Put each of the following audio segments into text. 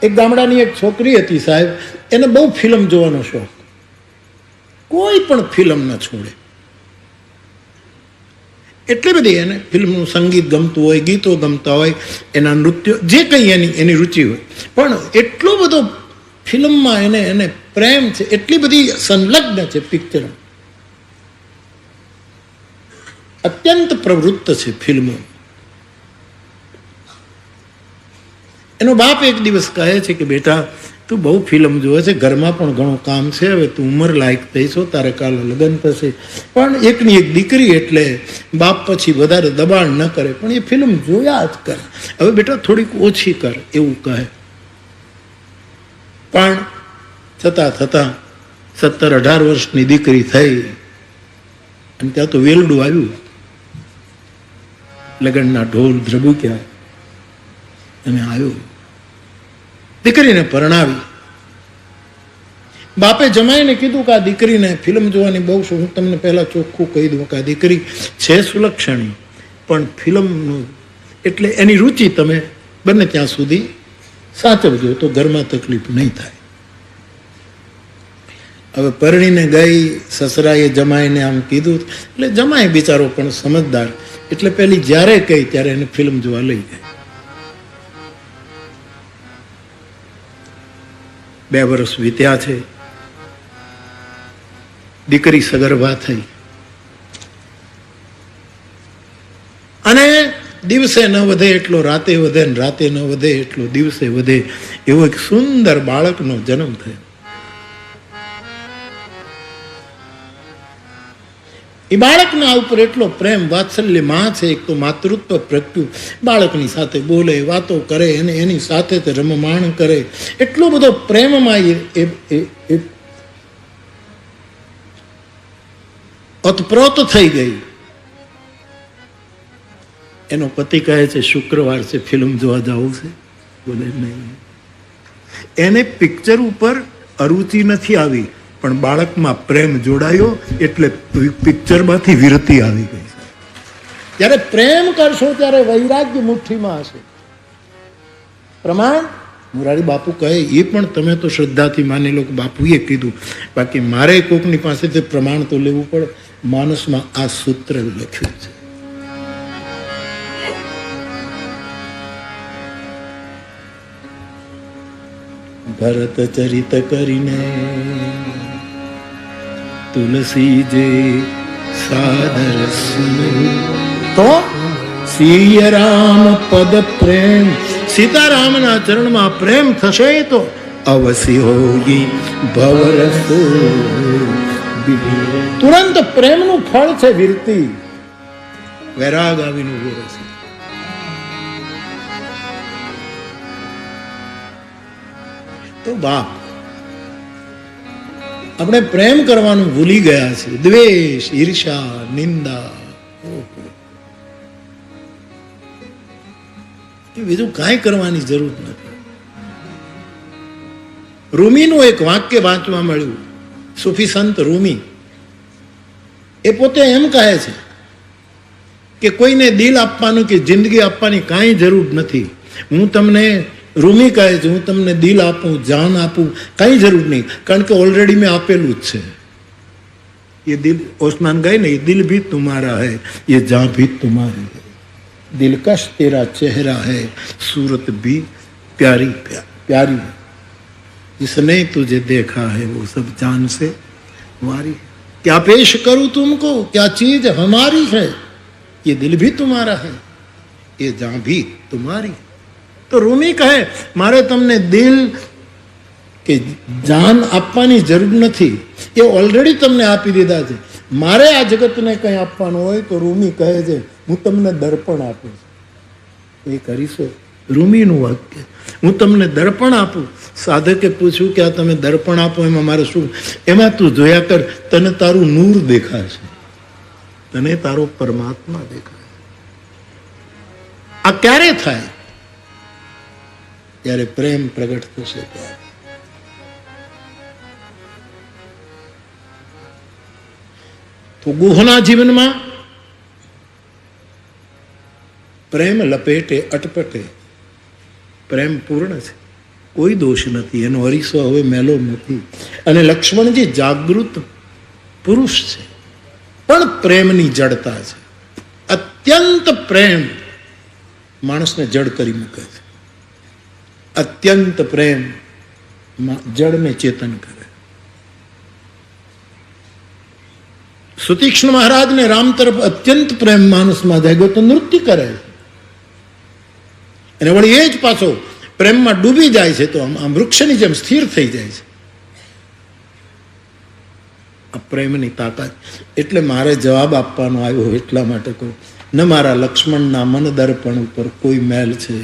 એક ગામડાની એક છોકરી હતી સાહેબ, એને બહુ ફિલ્મ જોવાનો શોખ, કોઈ પણ ફિલ્મ ન છોડે, એટલી બધી એને ફિલ્મનું સંગીત ગમતું હોય, ગીતો ગમતા હોય, એના નૃત્યો, જે કંઈ એની રુચિ હોય, પણ એટલો બધો ફિલ્મમાં એને પ્રેમ છે, એટલી બધી સંલગ્ન છે પિક્ચર, અત્યંત પ્રવૃત્ત છે ફિલ્મો. એનો બાપ એક દિવસ કહે છે કે બેટા તું બહુ ફિલ્મ જોવે છે, ઘરમાં પણ ઘણું કામ છે, હવે તું ઉંમર લાયક થઈ છો, તારે કાલે લગ્ન થશે, પણ એકની એક દીકરી એટલે બાપ પછી વધારે દબાણ ન કરે, પણ એ ફિલ્મ જોયા જ કરે, હવે બેટા થોડીક ઓછી કર, એવું કહે. પણ થતાં 17-18 વર્ષની દીકરી થઈ અને ત્યાં તો વેલડું આવ્યું, લગ્નના ઢોલ ધ્રબુક્યા અને આવ્યું, દીકરીને પરણાવી. બાપે જમાઈને કીધું કે આ દીકરીને ફિલ્મ જોવાની બહુ શોખ, હું તમને પહેલા ચોખ્ખું કહી દઉં કે આ દીકરી છે સુલક્ષણી, પણ ફિલ્મનું એટલે એની રુચિ તમે બને ત્યાં સુધી સાચવજો તો ઘરમાં તકલીફ નહીં થાય. હવે પરણીને ગઈ, સસરાએ જમાઈને આમ કીધું, એટલે જમાય બિચારો પણ સમજદાર, એટલે પેલી જ્યારે કહી ત્યારે એને ફિલ્મ જોવા લઈ ગઈ. 2 વર્ષ વીત્યા છે, દીકરી સગર્ભા થઈ અને દિવસે ન વધે એટલો રાતે વધે, ને રાતે ન વધે એટલો દિવસે વધે, એવો એક સુંદર બાળકનો જન્મ થયો. એ બાળકના ઉપર એટલો પ્રેમ વાત્સલ્ય માં છે, એક તો માતૃત્વ પ્રગટ્યું, બાળકની સાથે બોલે, વાતો કરે, અને એની સાથે તે રમમાણ કરે, એટલો બધો પ્રેમમાં એ ઓતપ્રોત થઈ ગઈ. એનો પતિ કહે છે શુક્રવાર છે, ફિલ્મ જોવા જવું છે, બોલે નહીં. એને પિક્ચર ઉપર અરુચિ નથી આવી, પણ બાળકમાં પ્રેમ જોડાયો એટલે પિક્ચરમાંથી વિરતિ આવી ગઈ. જ્યારે પ્રેમ કરશો ત્યારે વૈરાગ્ય મુઠ્ઠીમાં હશે. પ્રમાણ મોરારી બાપુ કહે, એ પણ તમે તો શ્રદ્ધાથી માની લો કે બાપુએ કીધું, બાકી મારે કોકની પાસેથી પ્રમાણ તો લેવું પડે. માનસમાં આ સૂત્ર લખ્યું છે. ભરત ચરિત કરીને તુલસી જે સાદર તો સિય રામ પદ પ્રેમ, સીતારામના ચરણમાં પ્રેમ થશે તો અવશ્ય હોગી ભવરસ. તુરંત પ્રેમનું ફળ છે વિરતિ, વૈરાગ આવીને ઉભો રહેશે. તો બાપ આપણે પ્રેમ કરવાનું ભૂલી ગયા છે, દ્વેષ, ઈર્ષા, નિંદા, બીજું કાંઈ કરવાની જરૂર નથી. રૂમીનું એક વાક્ય વાંચવા મળ્યું, સૂફી સંત રૂમી, એ પોતે એમ કહે છે કે કોઈને દિલ આપવાનું કે જિંદગી આપવાની કાંઈ જરૂર નથી. હું તમને, રૂમી કહે છે, હું તમને દિલ આપું, જાન આપું, કાંઈ જરૂર નહીં, કારણ કે ઓલરેડી મેં આપેલું જ છે. ये दिल, ओस्मान गए ना, ये दिल भी तुम्हारा है, ये जान भी तुम्हारी है, दिलकश तेरा चेहरा है, सूरत भी प्यारी प्यारी है, जिसने तुझे देखा है वो सब जान से हमारी है. क्या पेश करूं तुमको, क्या चीज हमारी है, ये दिल भी तुम्हारा है, ये जान भी तुम्हारी है. તો રૂમી કહે, મારે તમને દિલ કે જાન આપવાની જરૂર નથી, એ ઓલરેડી તમને આપી દીધા છે. મારે આ જગતને કંઈ આપવાનું હોય તો રૂમી કહે છે, હું તમને દર્પણ આપું છું. એ કરીશો? રૂમીનું વાક્ય, હું તમને દર્પણ આપું. સાધકે પૂછ્યું કે આ તમે દર્પણ આપો એમાં મારે શું? એમાં તું જોયા કર, તને તારું નૂર દેખાશે, તને તારો પરમાત્મા દેખાય. આ ક્યારે થાય? ત્યારે પ્રેમ પ્રગટ થશે ત્યારે. તો ગુહના જીવનમાં પ્રેમ લપેટે અટપટે, પ્રેમ પૂર્ણ છે. કોઈ દોષ નથી, એનો અરીસો હવે મેલો નથી. અને લક્ષ્મણજી જાગૃત પુરુષ છે, પણ પ્રેમની જડતા છે. અત્યંત પ્રેમ માણસને જડ કરી મૂકે છે. અત્યંત પ્રેમ જડને ચેતન કરે. સુતીક્ષ્ણ મહારાજને રામ તરફ અત્યંત પ્રેમ માણસમાં જાગ્યો તો નૃત્ય કરે છે. અને વળી એ જ પાછો પ્રેમમાં ડૂબી જાય છે તો આમ વૃક્ષની જેમ સ્થિર થઈ જાય છે. આ પ્રેમની તાકાત. એટલે મારે જવાબ આપવાનો આવ્યો એટલા માટે કહું, ન મારા લક્ષ્મણના મન દર્પણ ઉપર કોઈ મેલ છે,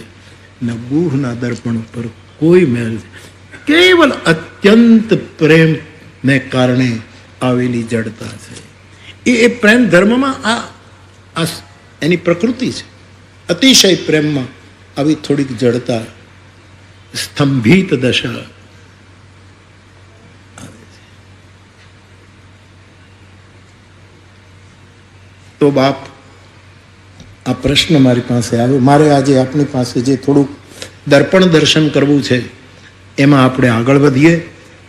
ન ગુહના દર્પણ ઉપર કોઈ મેલ છે. કેવલ અત્યંત પ્રેમને કારણે આવેલી જડતા છે. એ પ્રેમ ધર્મમાં આ એની પ્રકૃતિ છે. અતિશય પ્રેમમાં આવી થોડીક જડતા, સ્તંભિત દશા આવે છે. તો બાપ, આ પ્રશ્ન મારી પાસે આવ્યો. મારે આજે આપણી પાસે જે થોડુંક દર્પણ દર્શન કરવું છે એમાં આપણે આગળ વધીએ.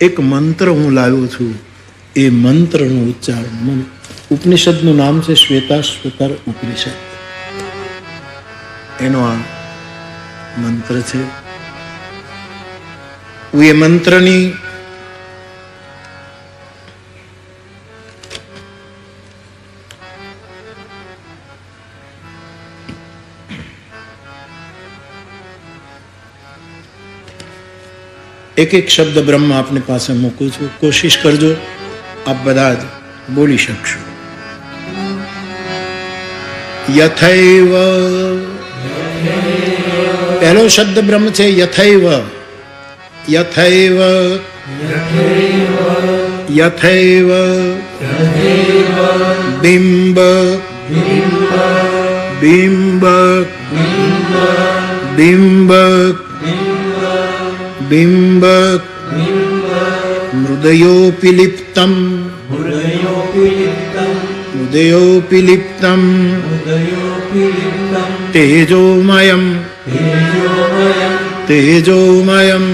એક મંત્ર હું લાવ્યો છું, એ મંત્રનું ઉચ્ચારણ. ઉપનિષદનું નામ છે શ્વેતાશ્વતર ઉપનિષદ. એનો આ મંત્ર છે. એ મંત્રની એક એક શબ્દ બ્રહ્મ આપની પાસે મૂકું છું. કોશિશ કરજો આપ બધા જ બોલી શકશો. યથૈવ, પહેલો શબ્દ બ્રહ્મ છે યથૈવ. યથૈવ યથૈવ બિંબ બિંબ બિંબ બિંબ મૃદયોપી લિપ્તમ મૃદયોપી લિપ્તમ તેજોમયમ તેજોમયમ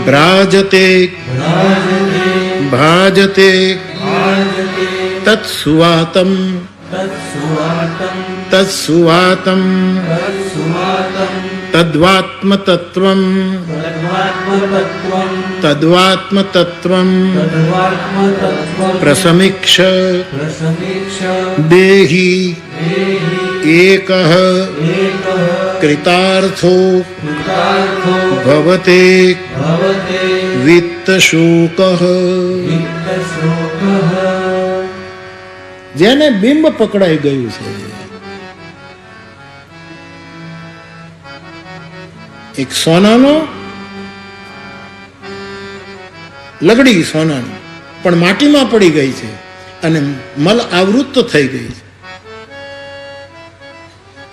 ભ્રાજતે ભાજતે તત્સુવાતમ તત્સુવાતમ તદ્વાત્મતત્વમ તદ્વાત્મતત્વમ પ્રસમીક્ષ દેહી એકઃ કૃતાર્થો ભવતે વિત્તશોકઃ. જેને બિંબ પકડાઈ ગયું છે, એક સોનાનો લગડી સોનાની પણ માટીમાં પડી ગઈ છે અને મલ આવૃત થઈ ગઈ છે.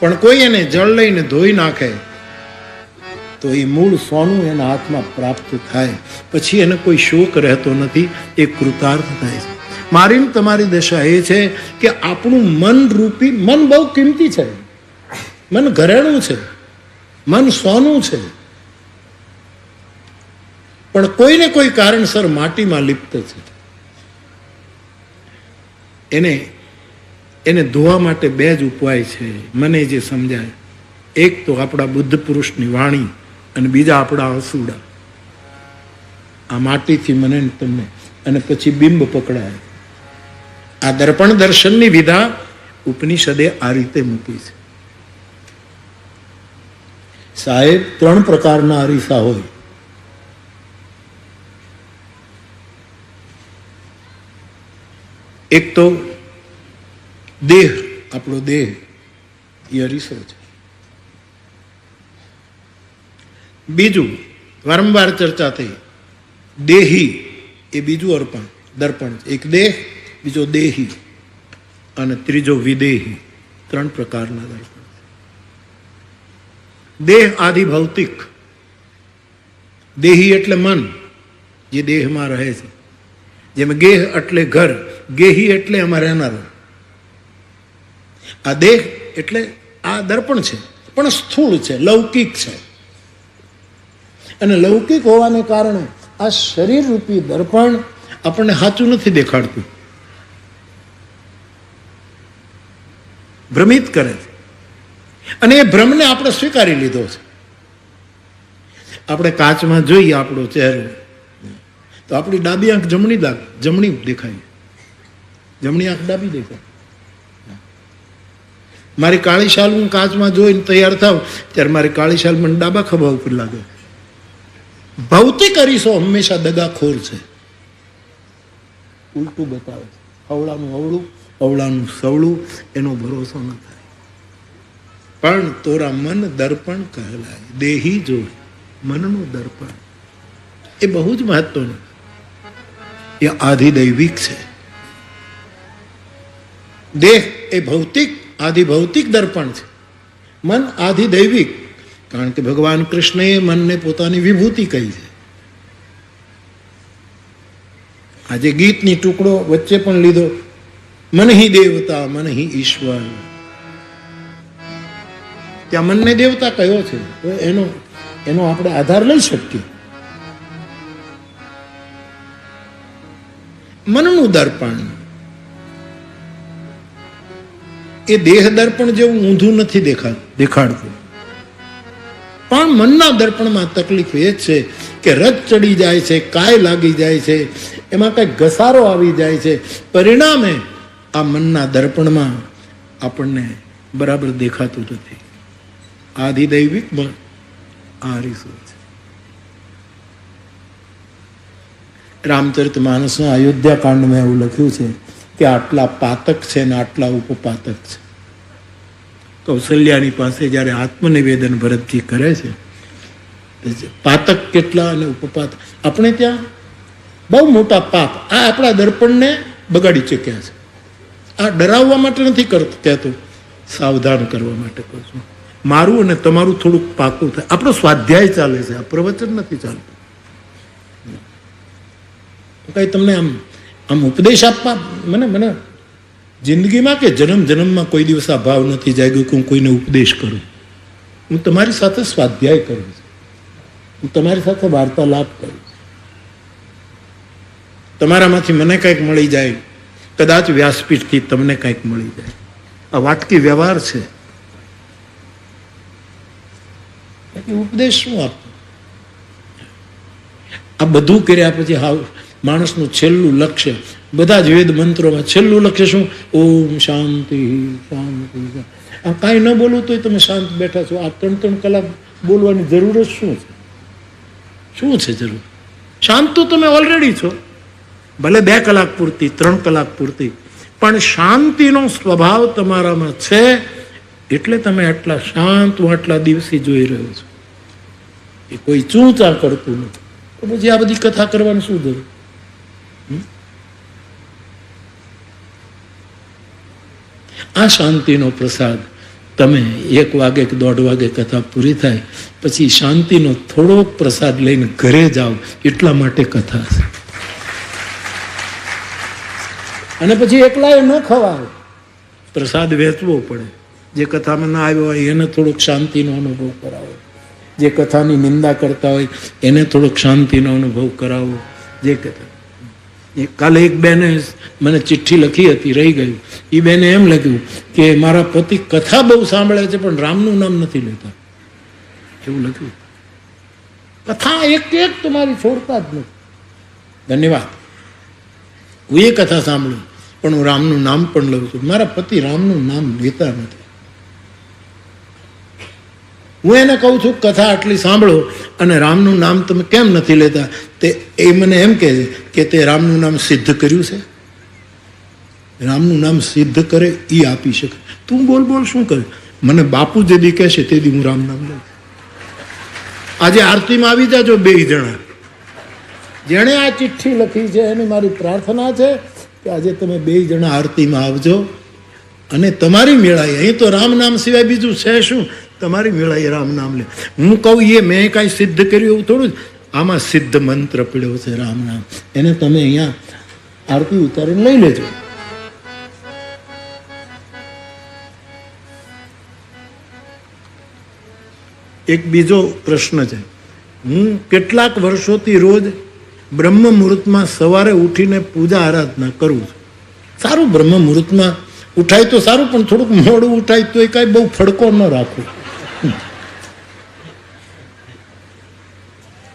પણ કોઈ એને જળ લઈને ધોઈ નાખે તો એ મૂળ સોનું એના હાથમાં પ્રાપ્ત થાય. પછી એને કોઈ શોક રહેતો નથી, એ કૃતાર્થ થાય છે. મારી તમારી દશા એ છે કે આપણું મન રૂપી, મન બહુ કિંમતી છે, મન ઘરેણું છે, મન સોનું છે, પણ કોઈને કોઈ કારણસર માટીમાં લિપ્ત છે. એને ધોવા માટે બે જ ઉપાય છે, મને જે સમજાય. એક તો આપણા બુદ્ધ પુરુષની વાણી અને બીજા આપણા અસુડા. આ માટીથી મને તમને, અને પછી બિંબ પકડાય. આ દર્પણ દર્શનની વિધા ઉપનિષદે આ રીતે મૂકી છે. સાહેબ, 3 પ્રકારના અરીસા હોય. એક તો દેહ, આપણો દેહ એ અરીસો છે. બીજું વારંવાર ચર્ચા થઈ, દેહી એ બીજું અર્પણ દર્પણ છે. એક દેહ, બીજો દેહી અને ત્રીજો વિદેહી. 3 પ્રકારના દર્પણ. દેહ આદિ ભૌતિક, દેહી એટલે મન જે દેહમાં રહે છે. જેમ ગેહ એટલે ઘર, ગેહી એટલે એમાં રહેનારો. આ દેહ એટલે આ દર્પણ છે, પણ સ્થૂળ છે, લૌકિક છે. અને લૌકિક હોવાને કારણે આ શરીર રૂપી દર્પણ આપણને સાચું નથી દેખાડતું, ભ્રમિત કરે છે. અને એ ભ્રમને આપણે સ્વીકારી લીધો છે. આપણે કાચમાં જોઈએ આપણો ચહેરો તો આપણી ડાબી આંખ જમણી દેખાય, જમણી આંખ ડાબી દેખાય. મારી કાળી શાલ હું કાચમાં જોઈને તૈયાર થાવ ત્યારે મારી કાળી શાલ મને ડાબા ખભા ઉપર લાગે. ભૌતિક અરીસો હંમેશા દગાખોર છે, ઉલટું બતાવે છે. અવળાનું અવળું, અવળાનું સવળું, એનો ભરોસો ન થાય. પણ તોરા મન દર્પણ કહેલાય, દેહી જો મનનું દર્પણ, એ બહુ જ મહત્વનું, એ આધિદૈવિક છે. દેહ એ ભૌતિક, આધિભૌતિક દર્પણ છે. મન આધિદૈવિક, કારણ કે ભગવાન કૃષ્ણએ મનને પોતાની વિભૂતિ કહી છે. આજે ગીતની ટુકડો વચ્ચે પણ લીધો, મન હી દેવતા મન હી ઈશ્વર. ત્યાં મનને દેવતા કયો છે, તો એનો આપણે આધાર લઈ શકીએ. મનનું દર્પણ એ દેહ દર્પણ જેવું ઊંધું નથી દેખાડતું. પણ મનના દર્પણમાં તકલીફ એ છે કે રજ ચડી જાય છે, કાય લાગી જાય છે, એમાં કઈ ઘસારો આવી જાય છે. પરિણામે આ મનના દર્પણમાં આપણને બરાબર દેખાતું નથી. આધિદૈવિક મન આ રીસો છે. રામચરિત માનસના અયોધ્યા કાંડમાં એવું લખ્યું છે કે આટલા પાતક છે ને આટલા ઉપપાતક છે. કૌશલ્યાની પાસે જ્યારે આત્મનિવેદન ભરતજી કરે છે, પાતક કેટલા અને ઉપપાતક. આપણે ત્યાં બહુ મોટા પાપ આ આપણા દર્પણને બગાડી ચૂક્યા છે. આ ડરાવવા માટે નથી કહેતો, સાવધાન કરવા માટે કહું છું. મારું અને તમારું થોડુંક પાકું થાય. આપણો સ્વાધ્યાય ચાલે છે, આ પ્રવચન નથી ચાલતું. કઈ તમને આમ ઉપદેશ આપવા મને જિંદગીમાં કે જન્મમાં કોઈ દિવસ આ ભાવ નથી જાગ્યો કે હું કોઈને ઉપદેશ કરું. હું તમારી સાથે સ્વાધ્યાય કરું છું, હું તમારી સાથે વાર્તાલાપ કરું છું. તમારામાંથી મને કંઈક મળી જાય, કદાચ વ્યાસપીઠથી તમને કંઈક મળી જાય. આ વાટકી વ્યવહાર છે. ઉપદેશ શું આપવો? આ બધું કર્યા પછી માણસનું છેલ્લું લક્ષ્ય, બધા જ વેદ મંત્રોમાં છેલ્લું લક્ષ્ય શું? ઓમ શાંતિ શાંતિ. આ કાંઈ ન બોલવું તોય તમે શાંત બેઠા છો. આ 3 કલાક બોલવાની જરૂર જ શું છે? શું છે જરૂર? શાંત તો તમે ઓલરેડી છો, ભલે 2 કલાક પૂરતી, 3 કલાક પૂરતી, પણ શાંતિનો સ્વભાવ તમારામાં છે એટલે તમે આટલા શાંત આટલા દિવસથી જોઈ રહ્યો છો. એ કોઈ ચૂંચા કરતું નથી, તો પછી આ બધી કથા કરવાની શું જરૂર? આ શાંતિનો પ્રસાદ તમે 1 વાગે કે 1:30 વાગે કથા પૂરી થાય પછી શાંતિનો થોડોક પ્રસાદ લઈને ઘરે જાઓ, એટલા માટે કથા છે. અને પછી એકલા ન ખવાય, પ્રસાદ વેચવો પડે. જે કથામાં ના આવ્યો હોય એને થોડોક શાંતિનો અનુભવ કરાવો, જે કથાની નિંદા કરતા હોય એને થોડોક શાંતિનો અનુભવ કરાવો. જે કથા કાલે એક બેને મને ચિઠ્ઠી લખી હતી, રહી ગયું. એ બેને એમ લખ્યું કે મારા પતિ કથા બહુ સાંભળે છે પણ રામનું નામ નથી લેતા, એવું લખ્યું. કથા એક તમારી છોડતા જ નથી. ધન્યવાદ. હું એ કથા સાંભળું પણ હું રામનું નામ પણ લઉં છું. મારા પતિ રામનું નામ લેતા નથી. હું એને કહું છું કથા આટલી સાંભળો અને રામનું નામ તમે કેમ નથી લેતા? તે એ મને એમ કહે છે કે તે રામનું નામ સિદ્ધ કર્યું છે. રામનું નામ સિદ્ધ કરે એ આપી શકે. તું બોલ શું કરે? મને બાપુ જે દી કહેશે તે દી હું રામ નામ લઉં. આજે આરતીમાં આવી જાજો 2 જણા. જેણે આ ચિઠ્ઠી લખી છે એની મારી પ્રાર્થના છે કે આજે તમે 2 જણા આરતીમાં આવજો અને તમારી મેળાએ, અહીં તો રામ નામ સિવાય બીજું છે શું? તમારી મેળાએ રામ નામ લે. હું કહું એ મેં કાંઈ સિદ્ધ કર્યું એવું થોડું જ. આમાં સિદ્ધ મંત્ર પડ્યો છે રામ નામ, એને તમે અહીંયા આરતી ઉતારીને લઈ લેજો. એક બીજો પ્રશ્ન છે હું કેટલાક વર્ષોથી રોજ બ્રહ્મ મુહૂર્તમાં સવારે ઉઠીને પૂજા આરાધના કરું છું. સારું, બ્રહ્મ મુહૂર્તમાં ઉઠાય તો સારું, પણ થોડુંક મોડું ઉઠાય તો એ કાંઈ બહુ ફડકો ન રાખવું.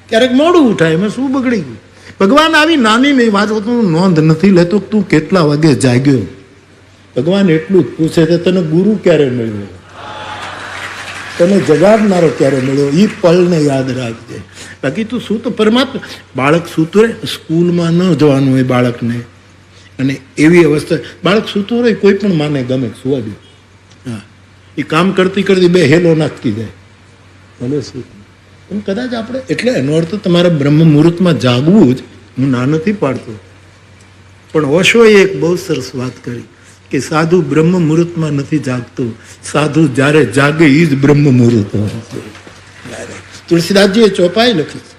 ક્યારેક મોડું ઉઠાય, એમાં શું બગડી ગયું? ભગવાન આવી નાની નહીં વાતો નોંધ નથી લેતો. તું કેટલા વાગે જાગ્યો? ભગવાન એટલું જ પૂછે છે, તને ગુરુ ક્યારે મળ્યો, તને જગાડનારો ક્યારે મળ્યો, એ પળને યાદ રાખજે. બાકી તું શું તો પરમાત્મા. બાળક સૂતો રહે, સ્કૂલમાં ન જવાનું હોય બાળકને, અને એવી અવસ્થા બાળક સૂતો રહે, કોઈ પણ માને ગમે સુવા દે. હા, એ કામ કરતી કરતી બે હેલો નાખતી જાય, ભલે શું. પણ કદાચ આપણે એટલે એનો અર્થ તમારે બ્રહ્મ મુહૂર્તમાં જાગવું જ, હું ના નથી પાડતો. પણ ઓશોએ એક બહુ સરસ વાત કરી કે સાધુ બ્રહ્મ મુહૂર્તમાં નથી જાગતો, સાધુ જ્યારે જાગે એ જ બ્રહ્મ મુહૂર્ત. તુલસીદાસજીએ ચોપાઈ લખી છે.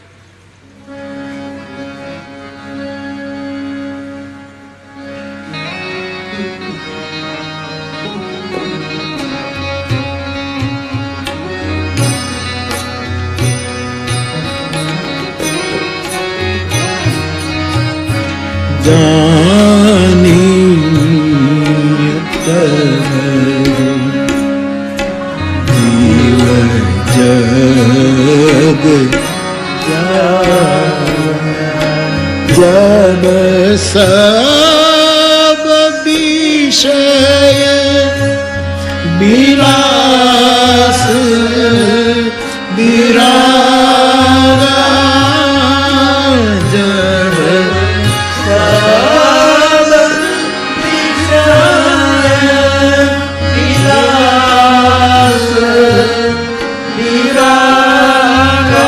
जब सब विषय विलास विरागा, जब सब विषय विलास विरागा.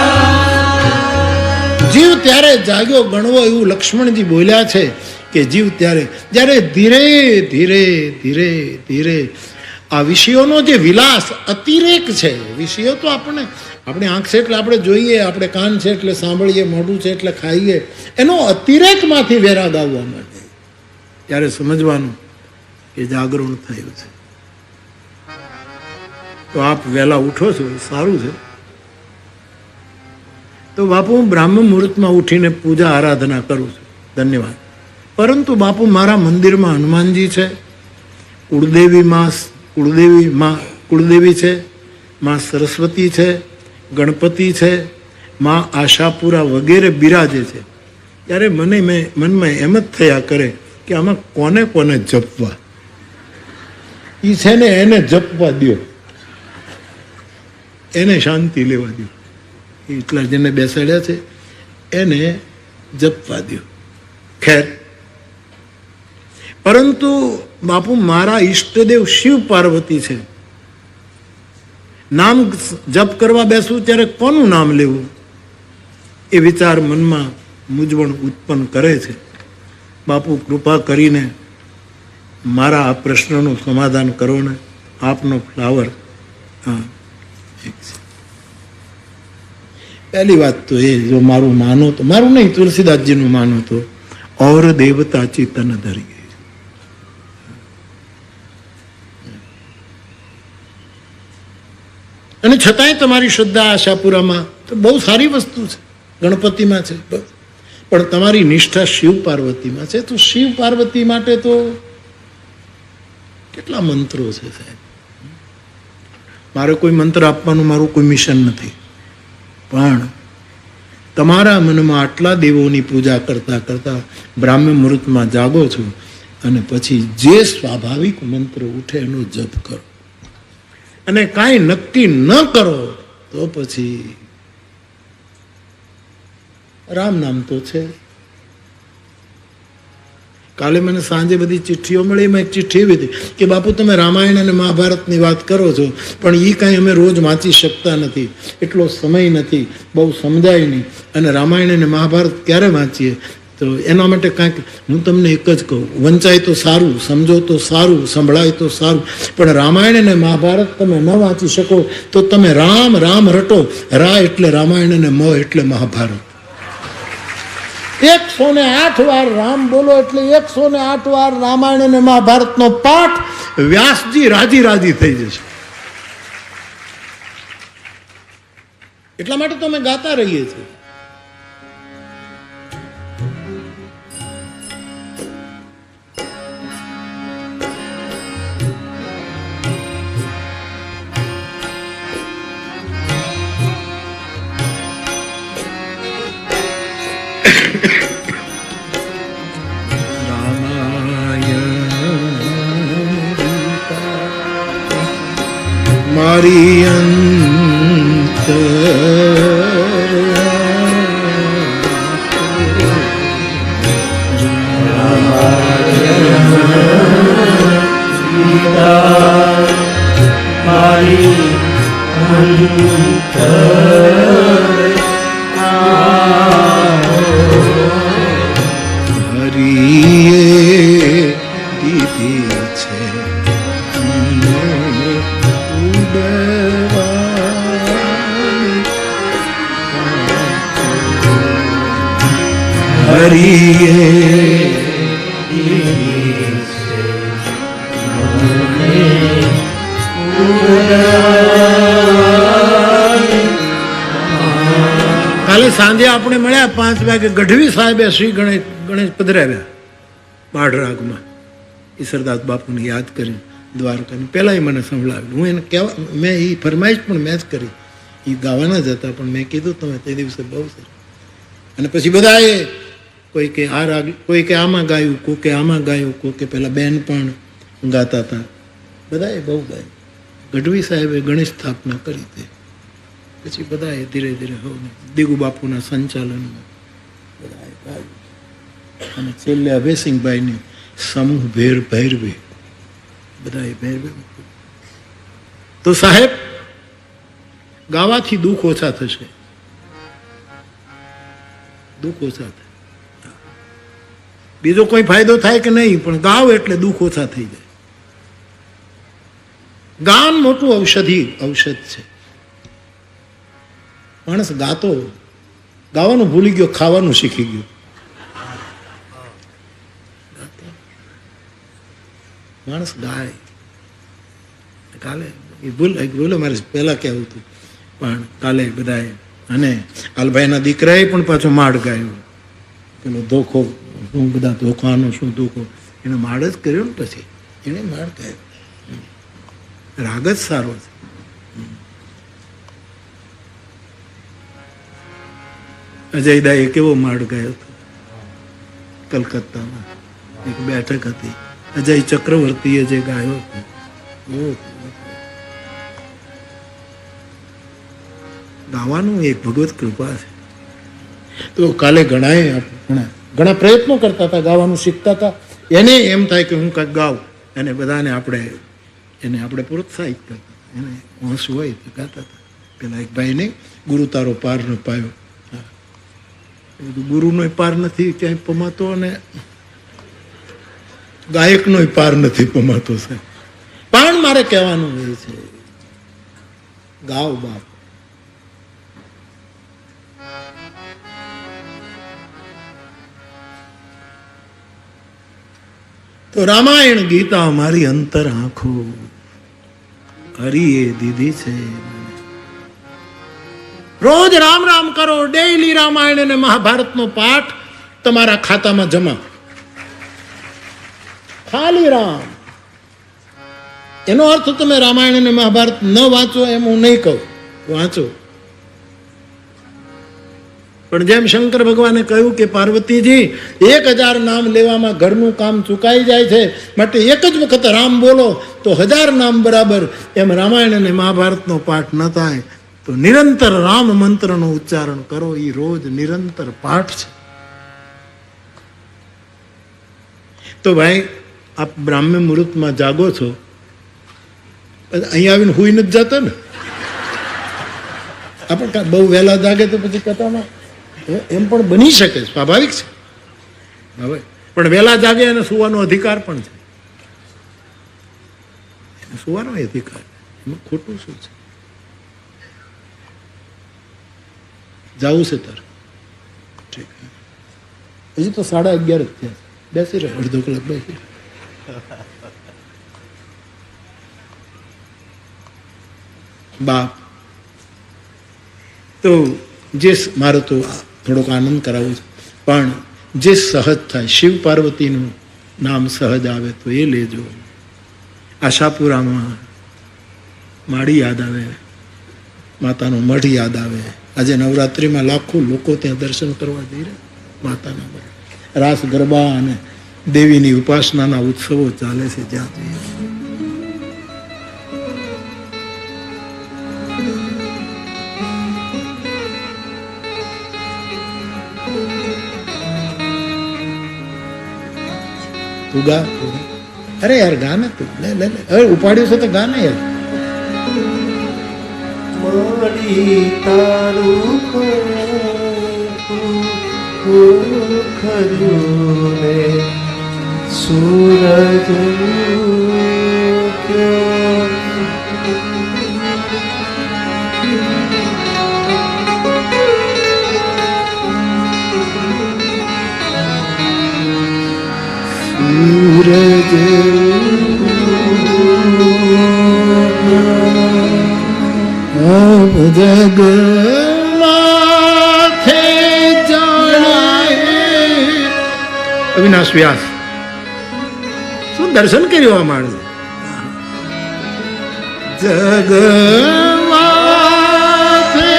જીવ ત્યારે જાગ્યો ગણવો, એવું લક્ષ્મણજી બોલ્યા છે કે જીવ ત્યારે જ્યારે ધીરે ધીરે ધીરે ધીરે આ વિષયોનો જે વિલાસ અતિરેક છે, વિષયો તો આપણે આપણી આંખ છે એટલે આપણે જોઈએ, આપણે કાન છે એટલે સાંભળીએ, મોઢું છે એટલે ખાઈએ, એનો અતિરેકમાંથી વેરાગ આવવા માટે ત્યારે સમજવાનું કે જાગરણ થયું છે. તો આપ વહેલા ઉઠો છો, સારું છે. તો બાપુ હું બ્રાહ્મ મુહૂર્તમાં ઉઠીને પૂજા આરાધના કરું છું, ધન્યવાદ. પરંતુ બાપુ મારા મંદિરમાં હનુમાનજી છે, કુળદેવી છે, માં સરસ્વતી છે, ગણપતિ છે, માં આશાપુરા વગેરે બિરાજે છે. ત્યારે મનમાં એમ જ થયા કરે કે આમાં કોને કોને જપવા. એ છે ને એને જપવા દો, એને શાંતિ લેવા દો. એટલા જેને બેસાડ્યા છે એને જપવા દો. ખેર, પરંતુ બાપુ મારા ઈષ્ટદેવ શિવ પાર્વતી છે. નામ જપ કરવા બેસું ત્યારે કોનું નામ લેવું એ વિચાર મનમાં મૂંઝવણ ઉત્પન્ન કરે છે. બાપુ કૃપા કરીને મારા આ પ્રશ્નનું સમાધાન કરો ને. આપનો ફ્લાવર. હા, પહેલી વાત તો એ, જો મારું માનો તો, મારું નહીં તુલસીદાસજીનું માનો તો, ઓર દેવતા ચિતન ધરી ગઈ. અને છતાંય તમારી શ્રદ્ધા આશાપુરામાં તો બહુ સારી વસ્તુ છે, ગણપતિમાં છે, પણ તમારી નિષ્ઠા શિવ પાર્વતીમાં છે. તો શિવ પાર્વતી માટે તો કેટલા મંત્રો છે સાહેબ. મારે કોઈ મંત્ર આપવાનું મારું કોઈ મિશન નથી, પણ તમારા મનમાં આટલા દેવોની પૂજા કરતા કરતા બ્રાહ્મ મુહૂર્તમાં જાગો છો, અને પછી જે સ્વાભાવિક મંત્ર ઉઠે એનો જપ કરો. અને કાંઈ નક્કી ન કરો તો પછી રામ નામ તો છે. કાલે મને સાંજે બધી ચિઠ્ઠીઓ મળી, એમાં એક ચિઠ્ઠી એવી હતી કે બાપુ તમે રામાયણ અને મહાભારતની વાત કરો છો, પણ એ કાંઈ અમે રોજ વાંચી શકતા નથી, એટલો સમય નથી, બહુ સમજાય નહીં, અને રામાયણ અને મહાભારત ક્યારે વાંચીએ? તો એના માટે કાંઈક હું તમને એક જ કહું, વંચાય તો સારું, સમજો તો સારું, સંભળાય તો સારું, પણ રામાયણ અને મહાભારત તમે ન વાંચી શકો તો તમે રામ રામ રટો. રા એટલે રામાયણ અને મ એટલે મહાભારત. 108 વાર રામ બોલો એટલે 108 વાર રામાયણ અને મહાભારતનો પાઠ. વ્યાસજી રાજી રાજી થઈ જશે. એટલા માટે તો અમે ગાતા રહીએ છીએ. મારી કાલે સાંજે આપણે મળ્યા 5 વાગે. ગઢવી સાહેબે શ્રી ગણેશ પધરાવ્યા બાળરાગમાં. ઈશ્વરદાસ બાપુને યાદ કરી દ્વારકાની. પહેલાં મને સંભળાવ્યું. હું એને કહેવા, મેં એ ફરમાઈશ પણ મેં જ કરી. એ ગાવાના જ હતા પણ મેં કીધું તમે તે દિવસે બહુ સરસ. અને પછી બધાએ કોઈ કે આ રાગ, કોઈ કે આમાં ગાયું, કોઈ કે આમાં ગાયું, કોઈ કે પેલા બેન પણ ગાતા હતા. બધાએ બહુ ગાયું. ગઢવી સાહેબે ગણેશ સ્થાપના કરી હતી. પછી બધાએ ધીરે ધીરે હવે દિગુ બાપુના સંચાલનમાં બધાએ ગાયું. અને છેલ્લે અભયસિંહભાઈની સમૂહ ભૈરવે બધાએ ભૈરવે. તો સાહેબ, ગાવાથી દુઃખ ઓછા થશે. દુઃખ ઓછા થાય. બીજો કોઈ ફાયદો થાય કે નહીં, પણ ગાવ એટલે દુઃખ ઓછા થઈ જાય. ગાન મોટું ઔષધ છે. માણસ ગાતો, ગાવાનું ભૂલી ગયો, ખાવાનું શીખી ગયો. માણસ ગાય. કાલે એ ભૂલે મારે પહેલા કહેવું હતું, પણ કાલે બધાએ, અને આલભાઈના દીકરાએ પણ પાછો માળ ગાયો. પેલો ધોખો, શું બધા ધોખાનો શું ધોખો, એને માળ જ કર્યો ને. પછી એને માળ ગાયો. રાગ જ સારો છે. અજયદાએ કેવો માળ ગાયો હતો કલકત્તામાં. એક બેઠક હતી, અજય ચક્રવર્તીએ જે ગાયો હતો. ગાવાનું એક ભગવત કૃપા છે. તો કાલે ઘણા પ્રયત્નો કરતા હતા, ગાવાનું શીખતા હતા. એને એમ થાય કે હું કંઈક ગાઉં, અને બધાને આપણે પ્રોત્સાહિત કરતા. એને હોશ હોય તો ગાતા હતા. પેલા એક ભાઈને ગુરુ તારો પાર ન પાયો. ગુરુનો પાર નથી ક્યાંય પમાતો, અને ગાયકનો પાર નથી પમાતો છે. પણ મારે કહેવાનું એ છે, ગાવ બાપ. તો રામાયણ ગીતા મારી અંતર આંખો હરિએ દીધી છે. રોજ રામ રામ કરો, ડેઈલી રામાયણ અને મહાભારતનો પાઠ તમારા ખાતામાં જમા. ખાલી રામ. એનો અર્થ તમે રામાયણ અને મહાભારત ન વાંચો એમ હું નહીં કહું, વાંચો. પણ જેમ શંકર ભગવાને કહ્યું કે પાર્વતીજી 1000 નામ લેવામાં ઘરનું કામ ચૂકાઈ જાય છે, માટે એક જ વખત રામ બોલો તો 1000 નામ બરાબર. એમ રામાયણ અને મહાભારતનો પાઠ ન થાય તો નિરંતર રામ મંત્રનું ઉચ્ચારણ કરો. એ રોજ નિરંતર પાઠ છે. તો ભાઈ, આપ બ્રાહ્મ્ય મુહૂર્તમાં જાગો છો, અહીંયા આવીને હુઈ નથી જતા ને. આપણે બહુ વહેલા જાગે તો પછી કથામાં એમ પણ બની શકે, સ્વાભાવિક છે. હવે પણ વહેલા જાગે અને સુવાનો અધિકાર પણ છે. સુવાનો અધિકાર, એમાં ખોટું શું છે? જવું છે તારે? ઠીક. હજી તો 11:30 જ થયા. બેસી રહે, અડધો કલાક બેસી રહે. બાપ તો જે મારો તો થોડોક આનંદ કરાવું છે, પણ જે સહજ થાય, શિવ પાર્વતીનું નામ સહજ આવે તો એ લેજો. આશાપુરામાં માળી યાદ આવે, માતાનો મઢ યાદ આવે. આજે નવરાત્રિમાં લાખો લોકો ત્યાં દર્શન કરવા જઈ રહ્યા માતાના મઢ. રાસ ગરબા અને દેવીની ઉપાસનાના ઉત્સવો ચાલે છે જ્યાં જઈએ. તું ગા. અરે યાર ગા ને તું. લે લે લે, હવે ઉપાડ્યું છે તો ગા ને યાર. મારી તારું ખરું ને સૂરજ જગ માથે જાણે. અવિનાશ વ્યાસ શું દર્શન કર્યું આ માણસ. જગ માથે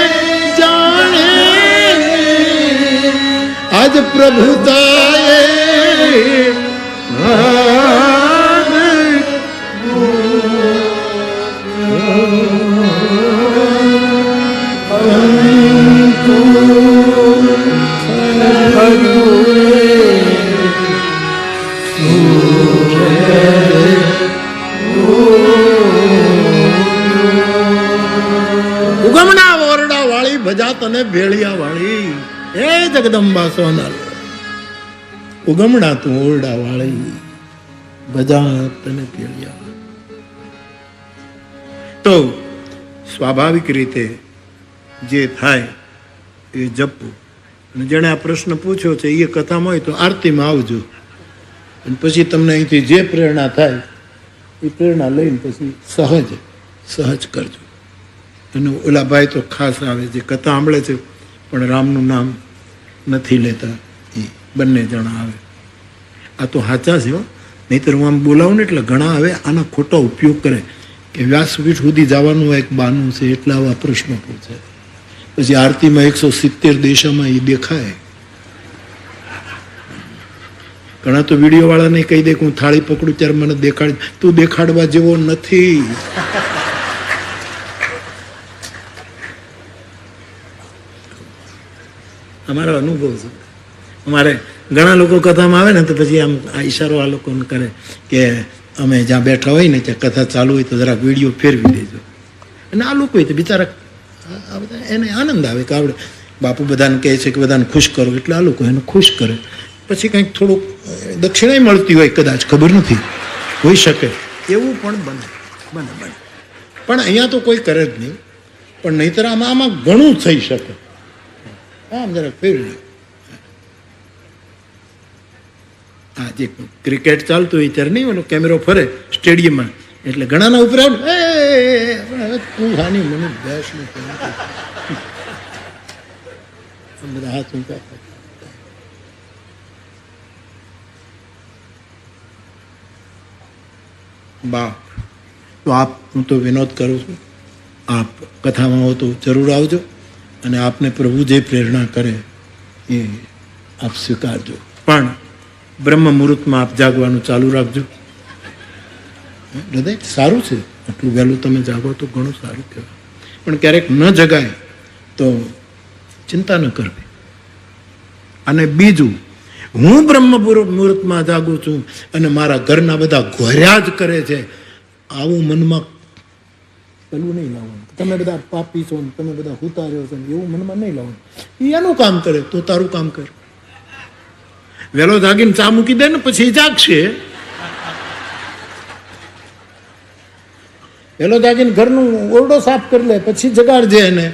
જાણે આજ પ્રભુતાએ ઉગમના ઓરડા વાળી ભજા તને ભેળિયા વાળી. એ જગદંબા સોનલ ઉગમણા તું ઓરડા વાળી ભજા તને ભેળિયા. તો સ્વાભાવિક રીતે જે થાય એ જપવું. અને જેણે આ પ્રશ્ન પૂછ્યો છે એ કથામાં હોય તો આરતીમાં આવજો, અને પછી તમને અહીંથી જે પ્રેરણા થાય એ પ્રેરણા લઈને પછી સહજ કરજો. અને ઓલા ભાઈ તો ખાસ આવે જે કથા સાંભળે છે પણ રામનું નામ નથી લેતા, એ બંને જણા આવે. આ તો સાચા છે હો, નહીંતર હું આમ બોલાવું ને એટલે ઘણા હવે આના ખોટો ઉપયોગ કરે કે વ્યાસપીઠ સુધી જવાનું એક બાનું છે એટલે આવા પ્રશ્નો પૂછે. પછી આરતીમાં 170 દેશોમાં એ દેખાય. ઘણા તો વિડીયો વાળાને કહી દે કે હું થાળી પકડું ત્યારે મને દેખાડ. તું દેખાડવા જેવો નથી. અમારો અનુભવ છે. અમારે ઘણા લોકો કથામાં આવે ને તો પછી આમ આ ઈશારો આ લોકોને કરે કે અમે જ્યાં બેઠા હોય ને ત્યાં કથા ચાલુ હોય તો જરાક વિડીયો ફેરવી દેજો. અને આ લોકો હોય તો બિચારા એને આનંદ આવે કે આપણે બાપુ બધાને કહે છે કે બધાને ખુશ કરો, એટલે આ લોકો એને ખુશ કરે. પછી કંઈક થોડુંક દક્ષિણાય મળતી હોય કદાચ, ખબર નથી, હોઈ શકે એવું પણ બને. પણ અહીંયા તો કોઈ કરે જ નહીં. પણ નહીંતર આમાં ઘણું થઈ શકે. આમ જરાક ફેરવી. હા, જે ક્રિકેટ ચાલતું હોય ત્યારે નહીં ઓલો કેમેરો ફરે સ્ટેડિયમમાં, એટલે ઘણાના ઉપર તું હાની મને બેસ બધા હાથ ઊંચા. બાપ તો આપ, હું તો વિનોદ કરું છું, આપ કથામાં હો તો જરૂર આવજો, અને આપને પ્રભુ જે પ્રેરણા કરે એ આપ સ્વીકારજો. પણ બ્રહ્મ મુહૂર્તમાં આપ જાગવાનું ચાલુ રાખજો. હૃદય સારું છે, આટલું વહેલું તમે જાગો તો ઘણું સારું કહેવાય. પણ ક્યારેક ન જગાય તો ચિંતા ન કરવી. અને બીજું, હું બ્રહ્મ મુહૂર્તમાં જાગું છું અને મારા ઘરના બધા ઘોર્યા જ કરે છે, આવું મનમાં પેલું નહીં લાવવાનું. તમે બધા પાપી છો ને તમે બધા ઉતાર્યો છો એવું મનમાં નહીં લાવવાનું. એનું કામ કરે તો તારું કામ કર. વહેલો જાગીને ચા મૂકી દે ને પછી જાગશે. વહેલો જાગીને ઘરનું ઓરડો સાફ કરી લે પછી જગાડજે એને,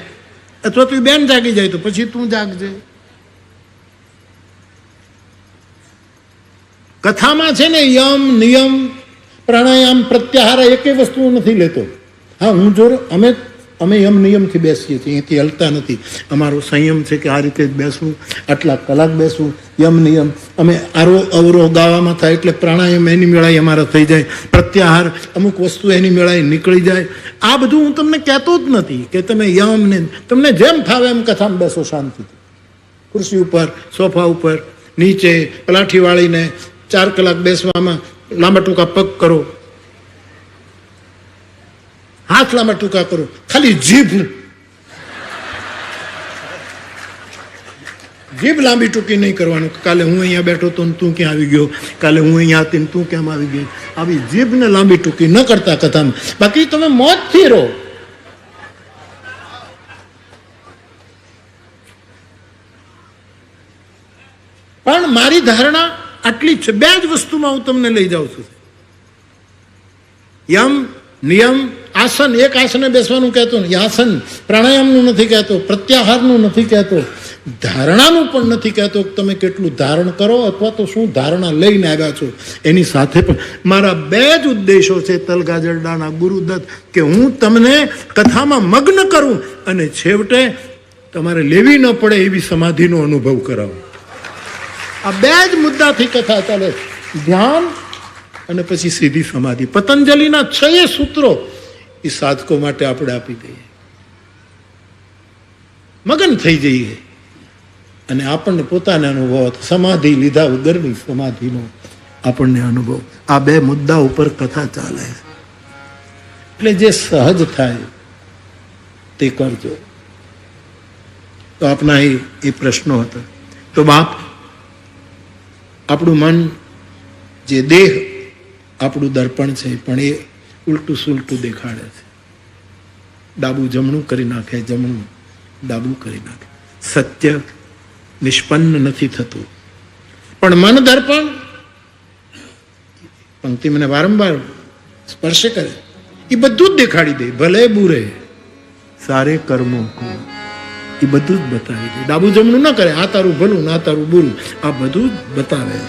અથવા તું બેન જાગી જાય તો પછી તું જાગજે. કથામાં છે ને યમ નિયમ પ્રાણાયામ પ્રત્યાહાર એકે વસ્તુ નથી લેતો. હા, હું જો અમે અમે યમ નિયમથી બેસીએ છીએ, અહીંથી હલતા નથી. અમારો સંયમ છે કે આ રીતે જ બેસવું, આટલા કલાક બેસવું, યમ નિયમ. અમે અવરોહ ગાવામાં થાય એટલે પ્રાણાયામ એની મેળાએ અમારા થઈ જાય, પ્રત્યાહાર અમુક વસ્તુ એની મેળાએ નીકળી જાય. આ બધું હું તમને કહેતો જ નથી કે તમે યમ ને તમને જેમ ફાવે એમ કથામાં બેસો શાંતિથી, ખુરશી ઉપર, સોફા ઉપર, નીચે પલાઠી વાળીને 4 કલાક બેસવામાં લાંબા ટૂંકા પગ કરો, હાથ લાંબા ટૂંકા કરો, ખાલી જીભ લાંબી ટૂંકી નહીં કરવાનું. કાલે હું અહીંયા બેઠો તો તું ક્યાં આવી ગયો, કાલે હું અહીંયા હતી ને તું કેમ આવી ગઈ. આવી જીભને લાંબી ટૂંકી ન કરતા કથામાં. બાકી તમે મોજથી રહો. પણ મારી ધારણા આટલી છે. 2 જ વસ્તુમાં હું તમને લઈ જાઉં છું. યમ નિયમ, આસન. એક આસને બેસવાનું કહેતો નથી, આસન પ્રાણાયામનું નથી કહેતો, પ્રત્યાહારનું નથી કહેતો, ધારણાનું પણ નથી કહેતો કે તમે કેટલું ધારણ કરો અથવા તો શું ધારણા લઈને આવ્યા છો. એની સાથે પણ મારા 2 જ ઉદ્દેશો છે તલગાજરડાના ગુરુદત્ત, કે હું તમને કથામાં મગ્ન કરું અને છેવટે તમારે લેવી ન પડે એવી સમાધિનો અનુભવ કરાવું. આ 2 જ મુદ્દાથી કથા ચાલે. ધ્યાન અને પછી સીધી સમાધિ. પતંજલિના 6 સૂત્રો એ સાધકો માટે આપણે આપી દઈએ, મગન થઈ જઈએ અને આપણને પોતાને અનુભવ, સમાધિ લીધા વગરની સમાધિનો આપણને અનુભવ. આ 2 મુદ્દા ઉપર કથા ચાલે. એટલે જે સહજ થાય તે કરજો. તો આપના એ પ્રશ્નો હતા. તો બાપ, આપણું મન જે દેહ આપણું દર્પણ છે, પણ એ ઉલટું સુલટું દેખાડે છે. ડાબું જમણું કરી નાખે, જમણું ડાબું કરી નાખે. સત્ય નિષ્પન્ન નથી થતું. પણ મન દર્પણ પંક્તિ મને વારંવાર સ્પર્શ કરે, એ બધું જ દેખાડી દે. ભલે બુરે સારે કર્મો કો, એ બધું જ બતાવી દે. ડાબું જમણું ન કરે, આ તારું ભલું ના તારું બુરું, આ બધું જ બતાવે.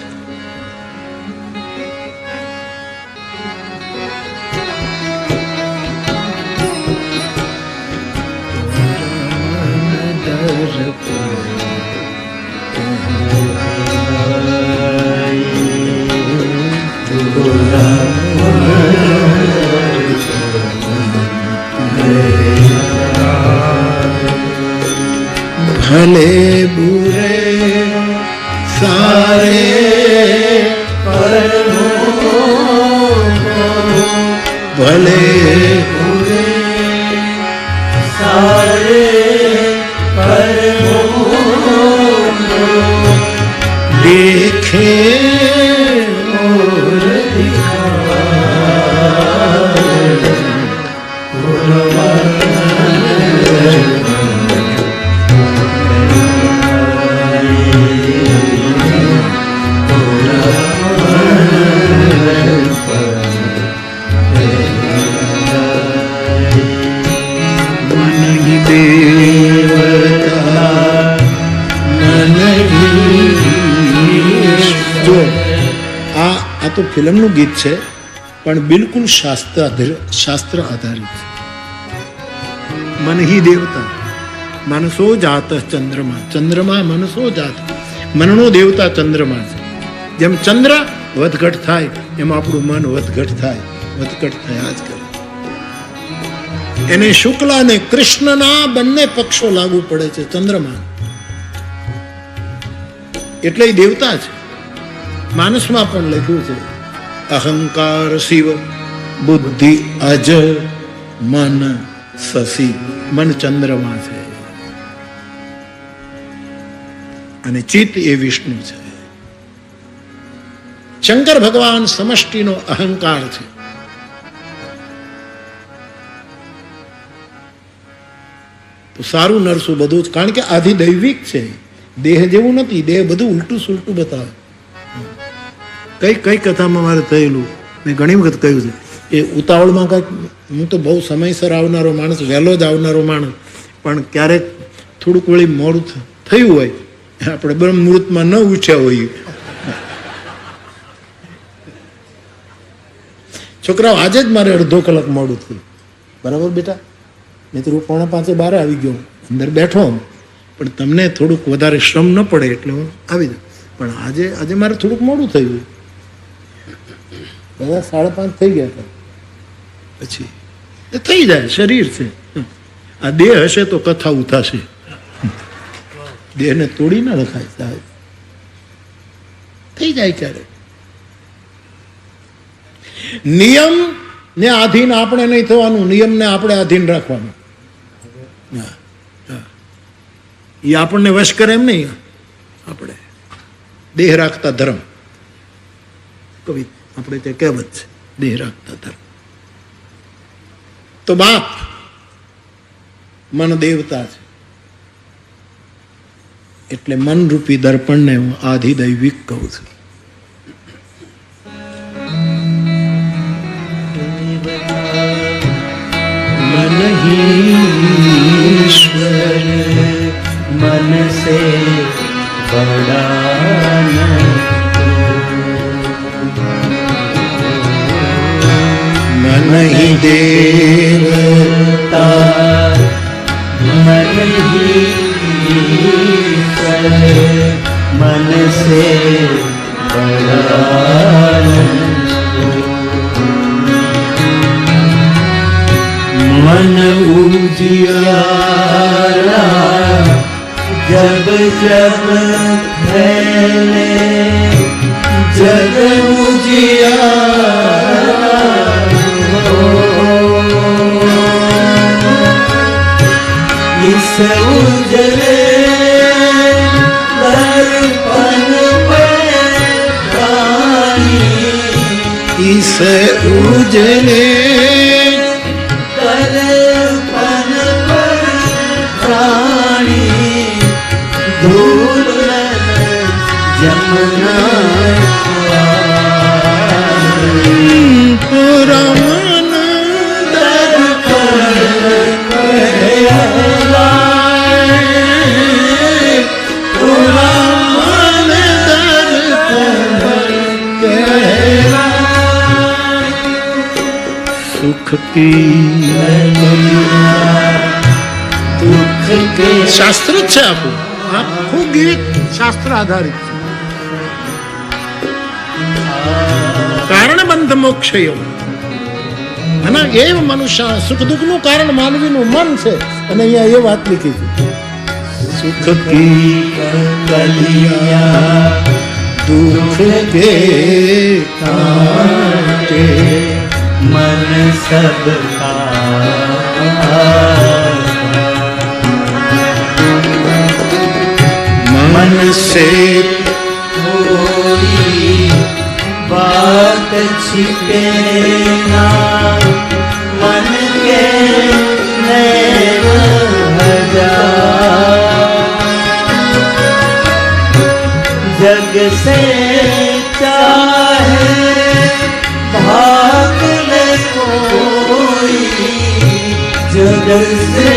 ભલે બુરે સારે ભલે બુરે સારે દેખે તો ફિલ્મનું ગીત છે, પણ બિલકુલ શાસ્ત્ર આધારિત. મન હિ દેવતા મનસો જાત ચંદ્રમા, ચંદ્રમા મનસો જાત, મનનો દેવતા ચંદ્રમા છે. જેમ ચંદ્ર વધઘટ થાય એમ આપણું મન વધઘટ થાય, વધઘટ થયા જ કરે. એને શુક્લ અને કૃષ્ણના બંને પક્ષો લાગુ પડે છે ચંદ્રમા, એટલે દેવતા છે. માનસમાં પણ લખ્યું છે, અહંકાર શિવ બુદ્ધિ અજ મન શશી. મન ચંદ્રમા છે અને ચિત્ત એ વિષ્ણુ છે. શંકર ભગવાન સમષ્ટિનો અહંકાર છે. તો સારું નરસું બધું જ, કારણ કે આધિદૈવિક છે, દેહ જેવું નથી. દેહ બધું ઉલટું સુલટું બતાવે. કઈ કથામાં મારે થયેલું, મેં ઘણી વખત કહ્યું છે, એ ઉતાવળમાં કંઈક, હું તો બહુ સમયસર આવનારો માણસ, વહેલો જ આવનારો માણસ, પણ ક્યારેક થોડુંક વળી મોડું થયું હોય, આપણે બ્રહ્મ મુહૂર્તમાં ન ઉઠ્યા હોઈએ. છોકરાઓ, આજે જ મારે અડધો કલાક મોડું થયું. બરાબર બેટા? મિત્રો 4:45 બહાર આવી ગયો, અંદર બેઠો, પણ તમને થોડુંક વધારે શ્રમ ન પડે એટલે હું આવી જાઉં. પણ આજે મારે થોડુંક મોડું થયું, બધા 5:30 થઈ ગયા હતા. પછી એ થઈ જાય, શરીર છે. આ દેહ હશે તો કથા ઉથાશે, દેહને તોડી ના રખાય સાહેબ. થઈ જાય ક્યારે. નિયમ ને આધીન આપણે નહીં થવાનું, નિયમને આપણે આધીન રાખવાનું. એ આપણને વશ કરે એમ નહીં, આપણે દેહ રાખતા ધર્મ. કવિ આપણે ત્યાં કહેવત છે, દેહ રાખતા ધર્મ. તો બાપ મન દેવતા છે, એટલે મનરૂપી દર્પણને હું આધિદૈવિક કહું છું. मन ही ईश्वर मन से बड़ा न मन ही देवता मन ही ईश्वर मन से बड़ा न मन उजियारा जब जब फैले जग उजियारा इस उजले दर्पण पर पानी इस उजले दर्पण पर प्राणी धूल जमुना पूरा मन दर्पण कहलाए पूरा मन दर्पण कहलाए। सुख की दुख के શાસ્ત્ર જ છે આપણું, આખું ગીત શાસ્ત્ર આધારિત છે. કારણ બંધ મોક્ષ અને એ મનુષ્ય સુખ દુઃખ નું કારણ માનવીનું મન છે. અને અહીંયા એ વાત લીધી છે, સુખ કી કલિયા દુઃખ કે કાંટે मन सब मन से कोई बात छिपे ना मन के नैन हजार जग से चाहे भाग ले कोई जग से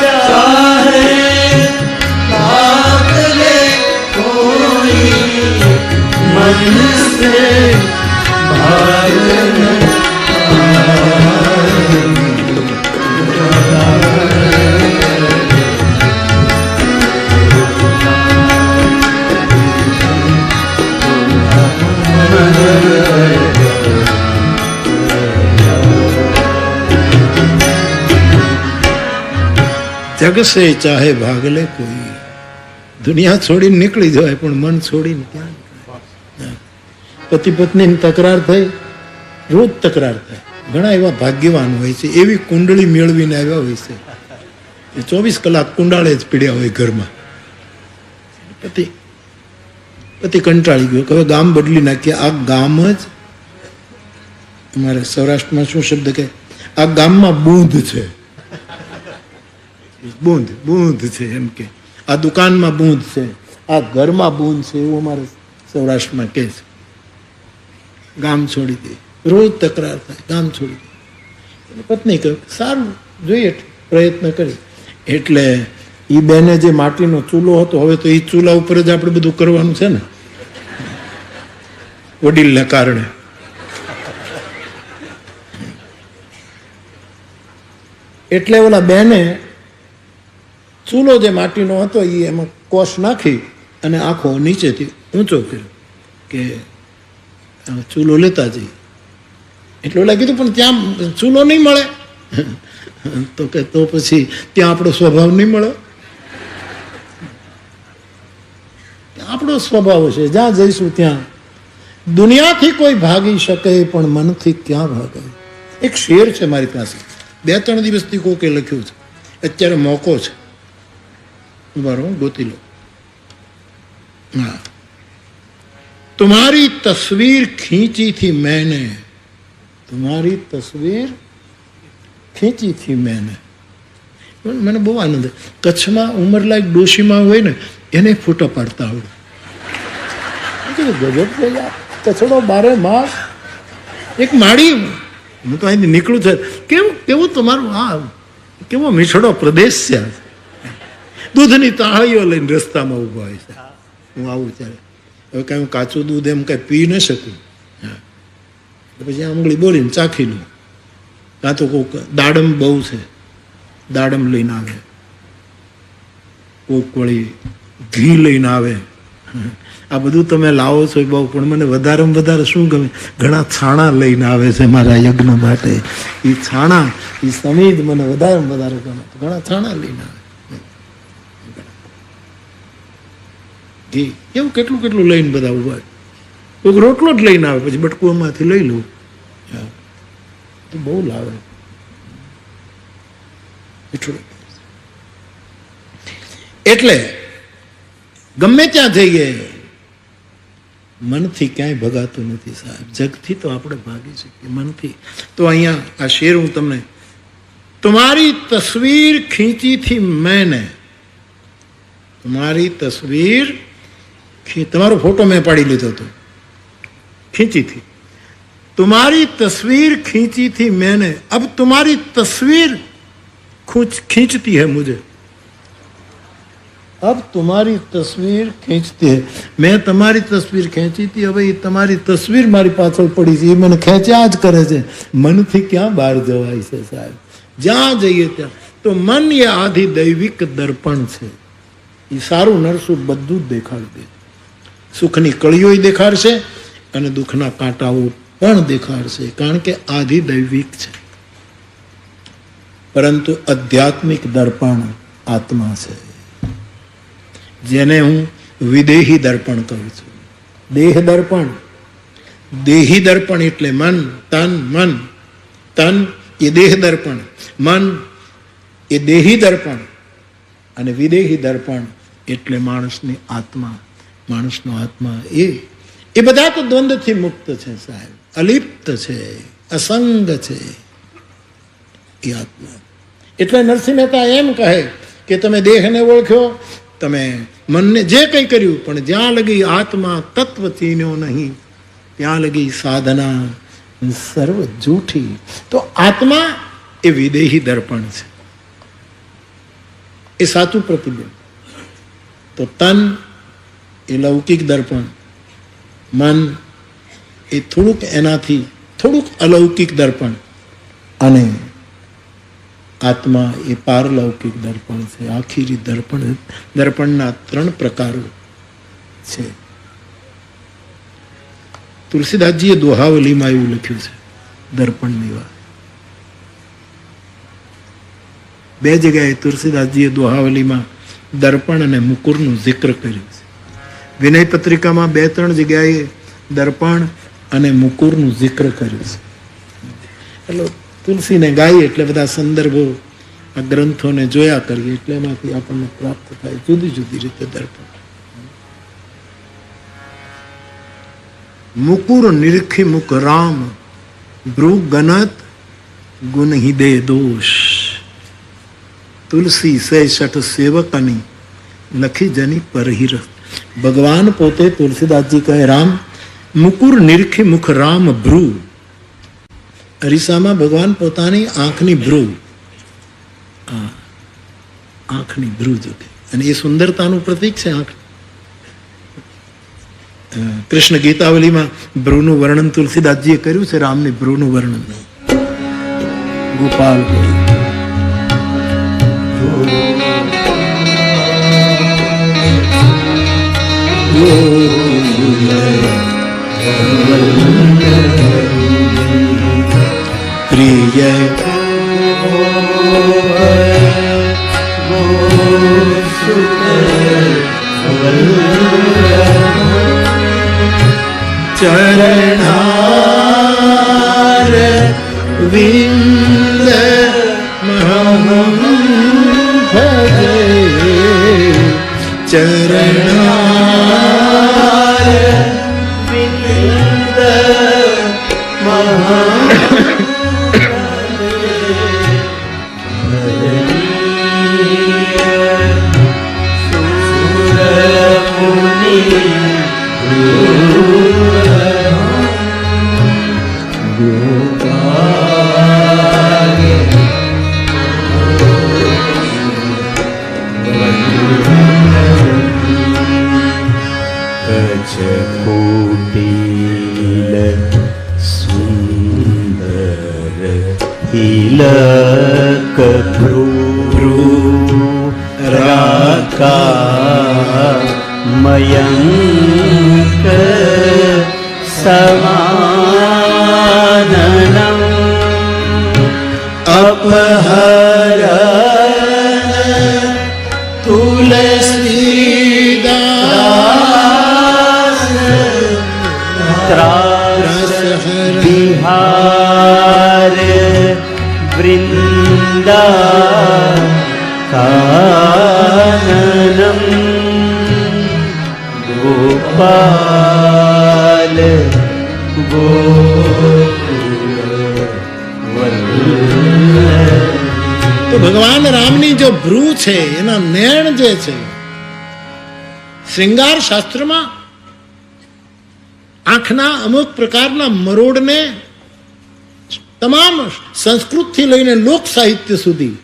चाहे भाग ले कोई मन से भाग न જગ સે ચાહે ભાગ લે કોઈ, દુનિયા છોડીને નીકળી જવાય પણ મન છોડીને ક્યાં નીકળાય? પતિ પત્નીની તકરાર થઈ, રોજ તકરાર થાય. ઘણા એવા ભાગ્યવાન હોય છે, એવી કુંડળી મેળવીને આવ્યા હોય છે, 24 કલાક કુંડાળે જ પીડ્યા હોય ઘરમાં. પતિ કંટાળી ગયો, હવે ગામ બદલી નાખીએ. આ ગામ જ અમારે સૌરાષ્ટ્રમાં શું શબ્દ કે, આ ગામમાં બૂંદ છે, બૂંદ છે એમ કે, આ દુકાનમાં બૂંદ છે, આ ઘરમાં બૂંદ છે, એવું અમારે સૌરાષ્ટ્રમાં કહે છે. ગામ છોડી દે, રોજ તકરાર થાય, ગામ છોડી દે. પત્ની કહે સારું જોઈએ, પ્રયત્ન કરી. એટલે એ બેને જે માટીનો ચૂલો હતો, હવે તો એ ચૂલા ઉપર જ આપણે બધું કરવાનું છે ને, વડીલને કારણે. એટલે ઓલા બેને ચૂલો જે માટીનો હતો એ એમાં કોષ નાખી અને આખો નીચેથી ઊંચો કર્યો કે ચૂલો લેતા જઈએ. એટલે ઓલા કીધું પણ ત્યાં ચૂલો નહીં મળે. તો કે તો પછી ત્યાં આપણો સ્વભાવ નહીં મળે. આપણો સ્વભાવ છે જ્યાં જઈશું ત્યાં. દુનિયાથી કોઈ ભાગી શકે પણ મનથી ક્યાં ભાગે. એક શેર છે મારી પાસે, 2-3 દિવસથી કોકે લખ્યું છે, અત્યારે મોકો છે, બરાબર ગોતી લો. હા, तुम्हारी तस्वीर खींची थी मैंने, तुम्हारी तस्वीर खींची थी मैंने. મને બહુ આનંદ. કચ્છમાં ઉંમરલાયક ડોશીમાં હોય ને એને ફોટો પાડતા આવડે. ગજબ છે યાર. કચ્છડો 12 માસ એક માળી. હું તો અહીંથી નીકળું છે કેવું તમારું આ કેવો મીઠડો પ્રદેશ છે. દૂધની તાળીઓ લઈને રસ્તામાં ઊભા હોય છે. હું આવું ત્યારે હવે કાંઈ હું કાચું દૂધ એમ કાંઈ પી ન શકું. પછી આંગળી બોલીને ચાખી લઉં. કાં તો કોઈક દાડમ બહુ છે, દાડમ લઈને આવે, કોક વળી ઘી લઈને આવે. આ બધું તમે લાવો છો બહુ, પણ મને વધારેમાં વધારે શું ગમે, ઘણા છાણા લઈને આવે છે મારા યજ્ઞ માટે. એ છાણા, એ સમીદ મને વધારેમાં વધારે ગમે. ઘણા છાણા લઈને આવે. ઘી એવું કેટલું કેટલું લઈને બધા ઉભા. કોઈક રોટલો જ લઈને આવે, પછી બટકુમાંથી લઈ લઉં. તો બહુ લાવે. એટલે ગમે ત્યાં જઈએ મનથી ક્યાંય ભગાતું નથી સાહેબ. જગથી તો આપણે ભાગી શકીએ, મનથી. તો અહીંયા આ શેર હું તમને, तुम्हारी तस्वीर खींची थी मैंने, तुम्हारी तस्वीर, તમારો ફોટો મેં પાડી લીધો હતો, खींची थी, तुम्हारी तस्वीर खींची थी मैंने, अब तुम्हारी तस्वीर खींचती है मुझे, अब तुम्हारी तस्वीर खींचती है. મેં તમારી તસવીર ખેંચી હતી, હવે એ તમારી તસવીર મારી પાછળ પડી છે, એ મને ખેંચ્યા જ કરે છે. મનથી ક્યાં બહાર જવાય છે સાહેબ. જ્યાં જઈએ ત્યાં તો મન એ આધિ દૈવિક દર્પણ છે. એ સારું નરસું બધું જ દેખાડી દે. સુખની કળીઓ દેખાડશે અને દુઃખના કાંટાઓ પણ દેખાડશે, કારણ કે આધિ દૈવિક છે. પરંતુ આધ્યાત્મિક દર્પણ આત્મા છે, જેને હું વિદેહી દર્પણ કહું છું. દેહ દર્પણ, દેહી દર્પણ એટલે મન, તન, મન, તન એ દેહ દર્પણ, મન એ દેહી દર્પણ, અને વિદેહી દર્પણ એટલે માણસની આત્મા, માણસનો આત્મા. એ બધા તો દ્વંદ્વથી મુક્ત છે સાહેબ, અલિપ્ત છે, અસંગ છે એ આત્મા. એટલે નરસિંહ મહેતા એમ કહે કે તમે દેહને ઓળખ્યો, તમે મનને જે કંઈ કર્યું, પણ જ્યાં લગી આત્મા તત્વ ચીન્યો નહીં ત્યાં લગી સાધના સર્વ જૂઠી. તો આત્મા એ વિદેહી દર્પણ છે, એ સાચું પ્રતિબિંબ. તો તન એ લૌકિક દર્પણ, મન એ થોડુંક એનાથી થોડુંક અલૌકિક દર્પણ, અને આત્મા એ પારલૌકિક દર્પણ છે. આખીરી દર્પણ, દર્પણના 3 પ્રકારો છે. તુલસીદાસજીએ દોહાવલીમાં એવું લખ્યું છે દર્પણની વાત. 2 જગ્યાએ તુલસીદાસજીએ દોહાવલીમાં દર્પણ અને મુકુરનું જિક્ર કર્યું છે. વિનય પત્રિકામાં 2-3 જગ્યાએ દર્પણ અને મુકુરનું જિક્ર કર્યું છે. એટલે તુલસીને ગાઈએ એટલે બધા સંદર્ભો આ ગ્રંથોને જોયા કરીએ એટલે એમાંથી આપણને પ્રાપ્ત થાય જુદી જુદી રીતે દર્પણ. મુકુર નિરખી મુખ રામ, ભ્રુ ગનત ગુણ હિદે દોષ, તુલસી સે શઠ સેવકની લખી જની પરહિર. ભગવાન પોતે તુલસીદાસજી કહે, રામ મુકુર નિરખી મુખ રામ ભ્રુ. અરીસામાં ભગવાન પોતાની આંખની ભ્રુ, આંખની ભ્રુ જોકે, અને એ સુંદરતાનું પ્રતીક છે આંખ. કૃષ્ણ ગીતાવલીમાં ભ્રુનું વર્ણન તુલસીદાસજીએ કર્યું છે, રામની ભ્રુનું વર્ણન. ગોપાલ પ્રિય ચરણાર વિંદ ભજે ચરણાર વિંદ તિલક ભ્રૂ રાકા મયંક સમાનનમ અપહરણ તુલસીદાસ ત્રાસ બિહાર વૃંદા કાનનમ ગોપાલ તો ભગવાન રામની જો ભ્રૂ છે, એના નયન જે છે, શ્રૃંગાર શાસ્ત્રમાં આંખના અમુક પ્રકારના મરોડને તમામ સંસ્કૃતથી લઈને લોક સાહિત્ય સુધી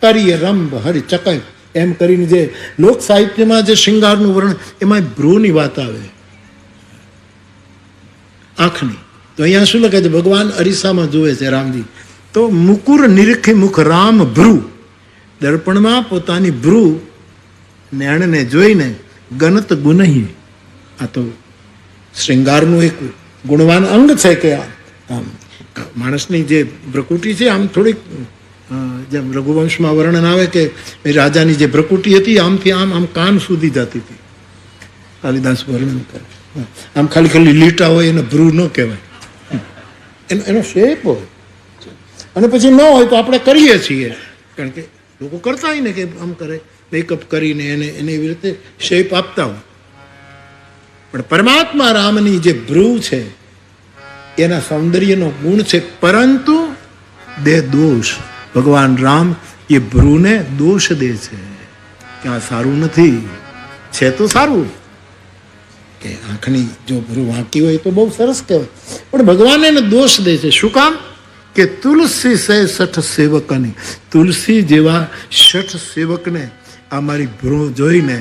તરીય રંભ હરિ ચકય એમ કરીને જે લોક સાહિત્યમાં જે શૃંગારનું વર્ણન, એમાં ભ્રૂની વાત આવે આંખની. તો અહીંયા શું લખે છે? ભગવાન અરીસામાં જુએ છે રામજી, તો મુકુર નિરખી મુખ રામ ભ્રૂ, દર્પણમાં પોતાની ભ્રૂ નયનને જોઈને ગણત ગુનહી. આ તો શ્રૃંગારનું એક ગુણવાન અંગ છે કે આમ માણસની જે ભ્રકુટી છે, આમ થોડીક જેમ રઘુવંશમાં વર્ણન આવે કે રાજાની જે ભ્રકુટી હતી આમથી આમ આમ કાન સુધી જતી હતી. કાલિદાસ વર્ણન કરે આમ ખાલી ખાલી લીટા હોય એને ભ્રૂ ન કહેવાય, એનો શેપ હોય. અને પછી ન હોય તો આપણે કરીએ છીએ, કારણ કે લોકો કરતા હોય ને કે આમ કરે મેકઅપ કરીને એને એવી રીતે શેપ આપતા હોય. પણ પરમાત્મા રામની જે ભ્રૂ છે એના સૌંદર્યનો ગુણ છે, પરંતુ દે દોષ. ભગવાન રામ એ ભ્રૂને દોષ દે છે કે આ સારું નથી. છે તો સારું કે આંખની જો ભ્રૂ વાંકી હોય તો બહુ સરસ કહેવાય, પણ ભગવાન એને દોષ દે છે. શું કામ? કે તુલસી સે શઠ સેવકની, તુલસી જેવા શઠ સેવકને આ મારી ભ્રૂ જોઈને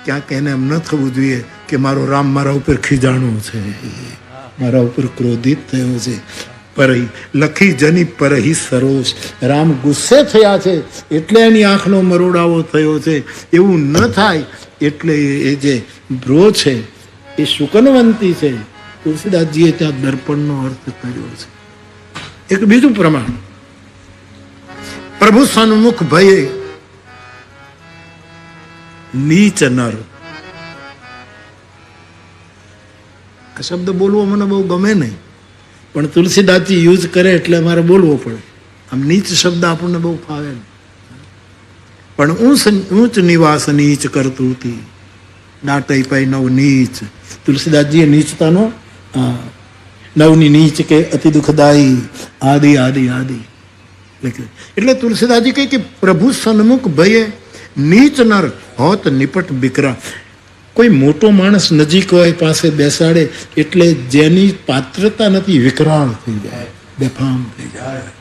ક્યાંક એને એમ ન થવું જોઈએ કે મારો રામ મારા ઉપર ખીજાણો છે, મારા ઉપર ક્રોધિત થયો છે. પરહી લખી જની પરહી સરોષ, રામ ગુસ્સે થયા છે એટલે એની આંખનો મરોડાવો થયો છે, એવું ન થાય એટલે એ જે ભ્રો છે એ શુકનવંતી છે. તુલસીદાસજીએ ત્યાં દર્પણનો અર્થ કર્યો છે. એક બીજું પ્રમાણ, પ્રભુ સન્મુખ ભયે નીચ નર. આ શબ્દ બોલવો મને બહુ ગમે નહીં, પણ તુલસીદાસજી યુઝ કરે એટલે અમારે બોલવો પડે. આમ નીચ શબ્દ આપણને બહુ ફાવે નહીં, પણ ઊંચ નિવાસ નીચ કરતું હતી, દાટઈ પાઈ નવ નીચ. તુલસીદાસજીએ નીચતાનો નવની નીચ કે અતિ દુઃખદાયી આદિ આદિ આદિ એટલે તુલસીદાસજી કહે કે પ્રભુ સન્મુખ ભયે નીચ નર હોત નિપટ બિકરા. કોઈ મોટો માણસ નજીક હોય, પાસે બેસાડે એટલે જેની પાત્રતા નથી વિકરાળ થઈ જાય, બેફામ થઈ જાય.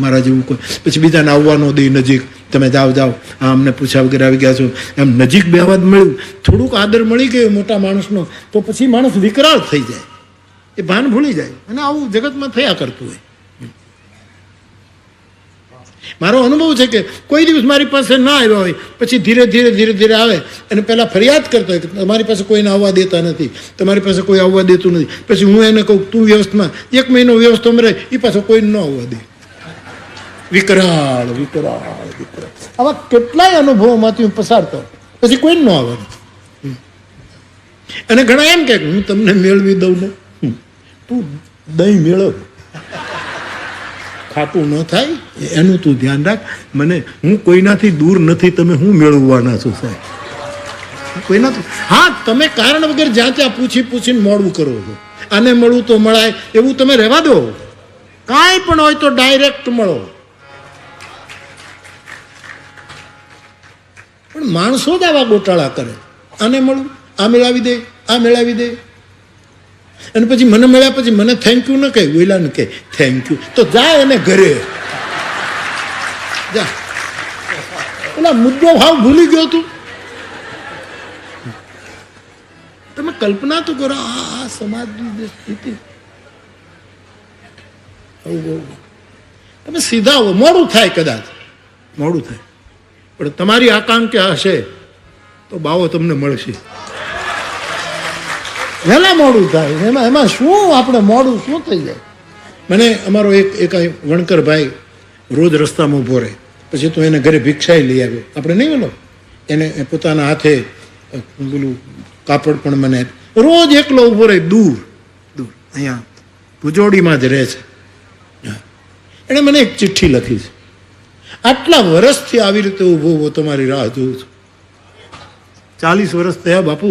મારા જેવું કોઈ પછી બીજાને આવવા ન દે નજીક, તમે જાઓ જાઓ, આ અમને પૂછ્યા વગેરે આવી ગયા છો, એમ નજીક બેહવા જ મળ્યું, થોડુંક આદર મળી ગયો મોટા માણસનો તો પછી માણસ વિકરાળ થઈ જાય, એ ભાન ભૂલી જાય. અને આવું જગતમાં થયા કરતું હોય. મારો અનુભવ છે કે કોઈ દિવસ મારી પાસે ના આવ્યા હોય, પછી ધીરે ધીરે આવે અને પહેલાં ફરિયાદ કરતો હોય કે તમારી પાસે કોઈને આવવા દેતા નથી, તમારી પાસે કોઈ આવવા દેતું નથી. પછી હું એને કહું તું વ્યવસ્થામાં 1 મહિનો વ્યવસ્થામાં રહે, એ પાછો કોઈને ન આવવા દે. વિકરાળ આવા કેટલાય અનુભવોમાંથી હું પસાર થયો, પછી કોઈને ન આવવાનું. અને ઘણા એમ કે હું તમને મેળવી દઉં ને, તું દહીં મેળવ, ખાતું ન થાય એનું તું ધ્યાન રાખ. હું કોઈનાથી દૂર નથી, તમે હું મેળવવાના છો સાહેબ? કોઈનાથી હા, તમે કારણ વગર જ્યાં ત્યાં પૂછીને મોડું કરો છો. આને મળવું તો મળાય એવું તમે રહેવા દો. કાંઈ પણ હોય તો ડાયરેક્ટ મળો. પણ માણસો જ આવા ગોટાળા કરે, આને મળું, આ મેળાવી દે, અને પછી મને મળ્યા પછી મને થેન્ક યુ ન કહે, ઓઈલાને કહે થેન્ક યુ. તો જા એને ઘરે જા, પેલા મુદ્દો ભાવ ભૂલી ગયો તું. તમે કલ્પના તો કરો આ સમાજની જે સ્થિતિ. તમે સીધા આવો, મોડું થાય, કદાચ મોડું થાય, પણ તમારી આકાંક્ષા હશે તો બાવો તમને મળશે. વહેલા મોડું થાય એમાં શું, આપણે મોડું શું થઈ જાય. મને અમારો એક વણકરભાઈ રોજ રસ્તામાં ઊભો રહે, પછી તો એને ઘરે ભિક્ષાએ લઈ આવ્યો. આપણે નહીં બોલો, એને પોતાના હાથે પેલું કાપડ પણ મને રોજ એકલો ઊભો રહે, દૂર અહીંયા ભુજોડીમાં જ રહે છે. એણે મને એક ચિઠ્ઠી લખી છે, આટલા વર્ષથી આવી રીતે ઊભો તમારી રાહ જોઉં છું. 40 વર્ષ થયા બાપુ,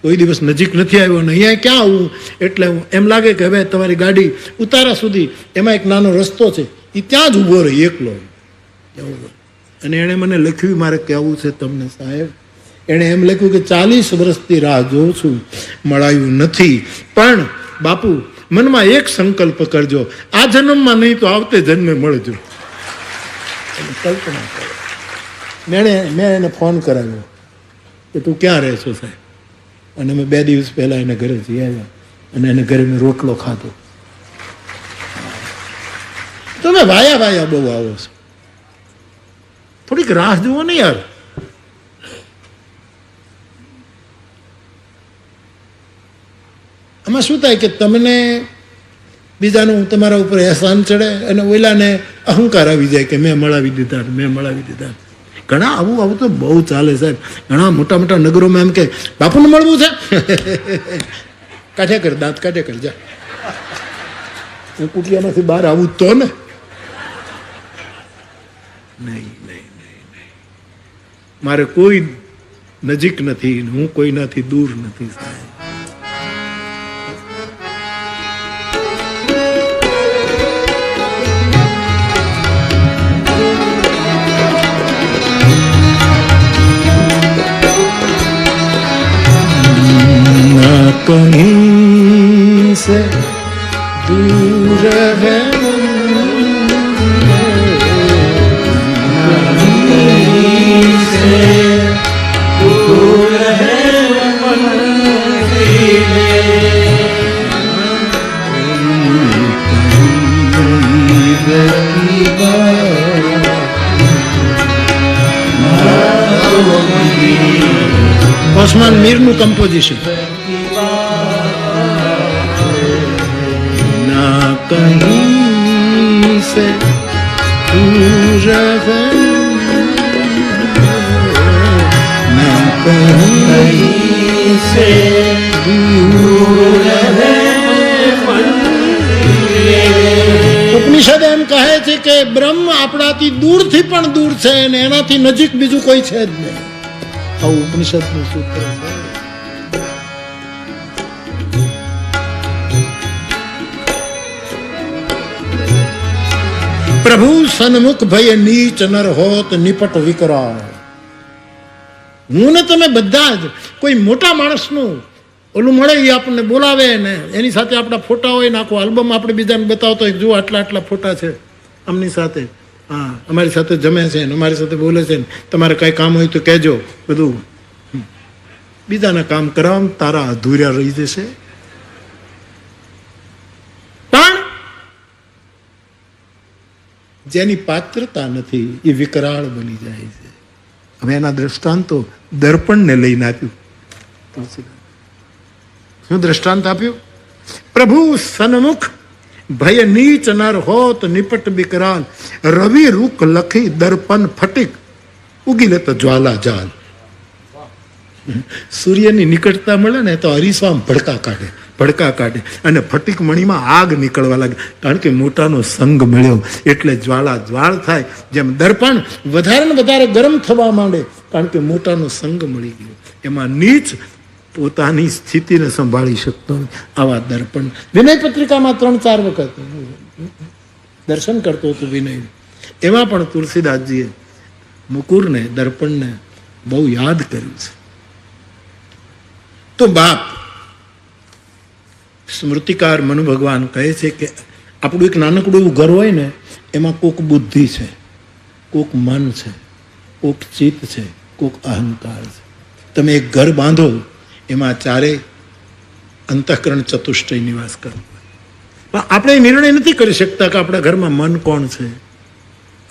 કોઈ દિવસ નજીક નથી આવ્યો ને અહીંયા ક્યાં આવું. એટલે એમ લાગે કે હવે તમારી ગાડી ઉતારા સુધી એમાં એક નાનો રસ્તો છે, એ ત્યાં જ ઊભો રહી એકલો. અને એણે મને લખ્યું, મારે કહેવું છે તમને સાહેબ, એણે એમ લખ્યું કે 40 વર્ષથી રાહ જોઉં છું, મળાયું નથી, પણ બાપુ મનમાં એક સંકલ્પ કરજો, આ જન્મમાં નહીં તો આવતે જન્મે મળજો. કલ્પના કરો. મેં એને ફોન કરાવ્યો કે તું ક્યાં રહે છો સાહેબ? અને મેં 2 દિવસ પહેલાં એને ઘરે જઈ આવ્યા અને એને ઘરે મેં રોટલો ખાધો. તમે વાયા બહુ આવો છો, થોડીક રાહ જુઓ ને યાર. આમાં શું થાય કે તમને બીજાનું તમારા ઉપર અહેસાન ચડે અને ઓલાને અહંકાર આવી જાય કે મેં મળાવી દીધા. ઘણા આવું તો બહુ ચાલે સાહેબ. ઘણા મોટા નગરોમાં એમ કે બાપુને મળવું છે, કાઢ્યા કર, દાંત કાઢ્યા કર, જા. હું કુટિયામાંથી બહાર આવું તો ને નહીં. મારે કોઈ નજીક નથી, હું કોઈનાથી દૂર નથી સાહેબ. कहीं से दूर है, कहीं से दूर है ઓસમાન મીરનું કમ્પોઝિશન. ના કહી સે દૂર હૈ, ના કહી સે દૂર હૈ. ઉપનિષદ એમ કહે છે કે બ્રહ્મ આપણાથી દૂરથી પણ દૂર છે અને એનાથી નજીક બીજું કોઈ છે જ નહીં. આ ઉપનિષદનું સૂત્ર છે. પ્રભુ સન્મુખ ભય નીચ નર હોત નિપટ વિકરાળ. હું ને તમે બધા જ કોઈ મોટા માણસનું ઓલું મળે, એ આપણને બોલાવે ને એની સાથે આપણા ફોટા હોય ને આખો આલ્બમ આપણે બીજાને બતાવતો હોય, જુઓ આટલા ફોટા છે આમની સાથે, હા અમારી સાથે જમે છે ને અમારી સાથે બોલે છે ને, તમારે કાંઈ કામ હોય તો કહેજો. બધું બીજાના કામ કરાવવા તારા અધૂર્યા રહી જશે. પણ જેની પાત્રતા નથી એ વિકરાળ બની જાય છે. હવે એના દ્રષ્ટાંતો દર્પણને લઈને આપ્યું. શું દ્રષ્ટાંત આપ્યું? પ્રભુ સન્મુખ ભય નીચ નર હોત નિપટ વિકરાલ, રવિ રૂખ લખી દર્પણ ફટીક, ઉગી લે તો જ્વાલા જાલ. સૂર્યની નિકટતા મળે ને તો હરીસ્વામ ભડકા કાઢે અને ફટીક મણીમાં આગ નીકળવા લાગે, કારણ કે મોટાનો સંગ મળ્યો એટલે જ્વાળ થાય. જેમ દર્પણ વધારે ને વધારે ગરમ થવા માંડે કારણ કે મોટાનો સંગ મળી ગયો. એમાં નીચ પોતાની સ્થિતિને સંભાળી શકતો આવા દર્પણ. વિનય પત્રિકામાં 3-4 વખત દર્શન કરતો હતો વિનય. એમાં પણ તુલસીદાસજીએ મુકુરને દર્પણને બહુ યાદ કર્યું છે. તો બાપ સ્મૃતિકાર મનુ ભગવાન કહે છે કે આપણું એક નાનકડું એવું ઘર હોય ને, એમાં કોક બુદ્ધિ છે, કોક મન છે, કોક ચિત્ત છે, કોક અહંકાર છે. તમે એક ઘર બાંધો, એમાં ચારે અંતઃકરણ ચતુષ્ટય નિવાસ કરવો. પણ આપણે નિર્ણય નથી કરી શકતા કે આપણા ઘરમાં મન કોણ છે,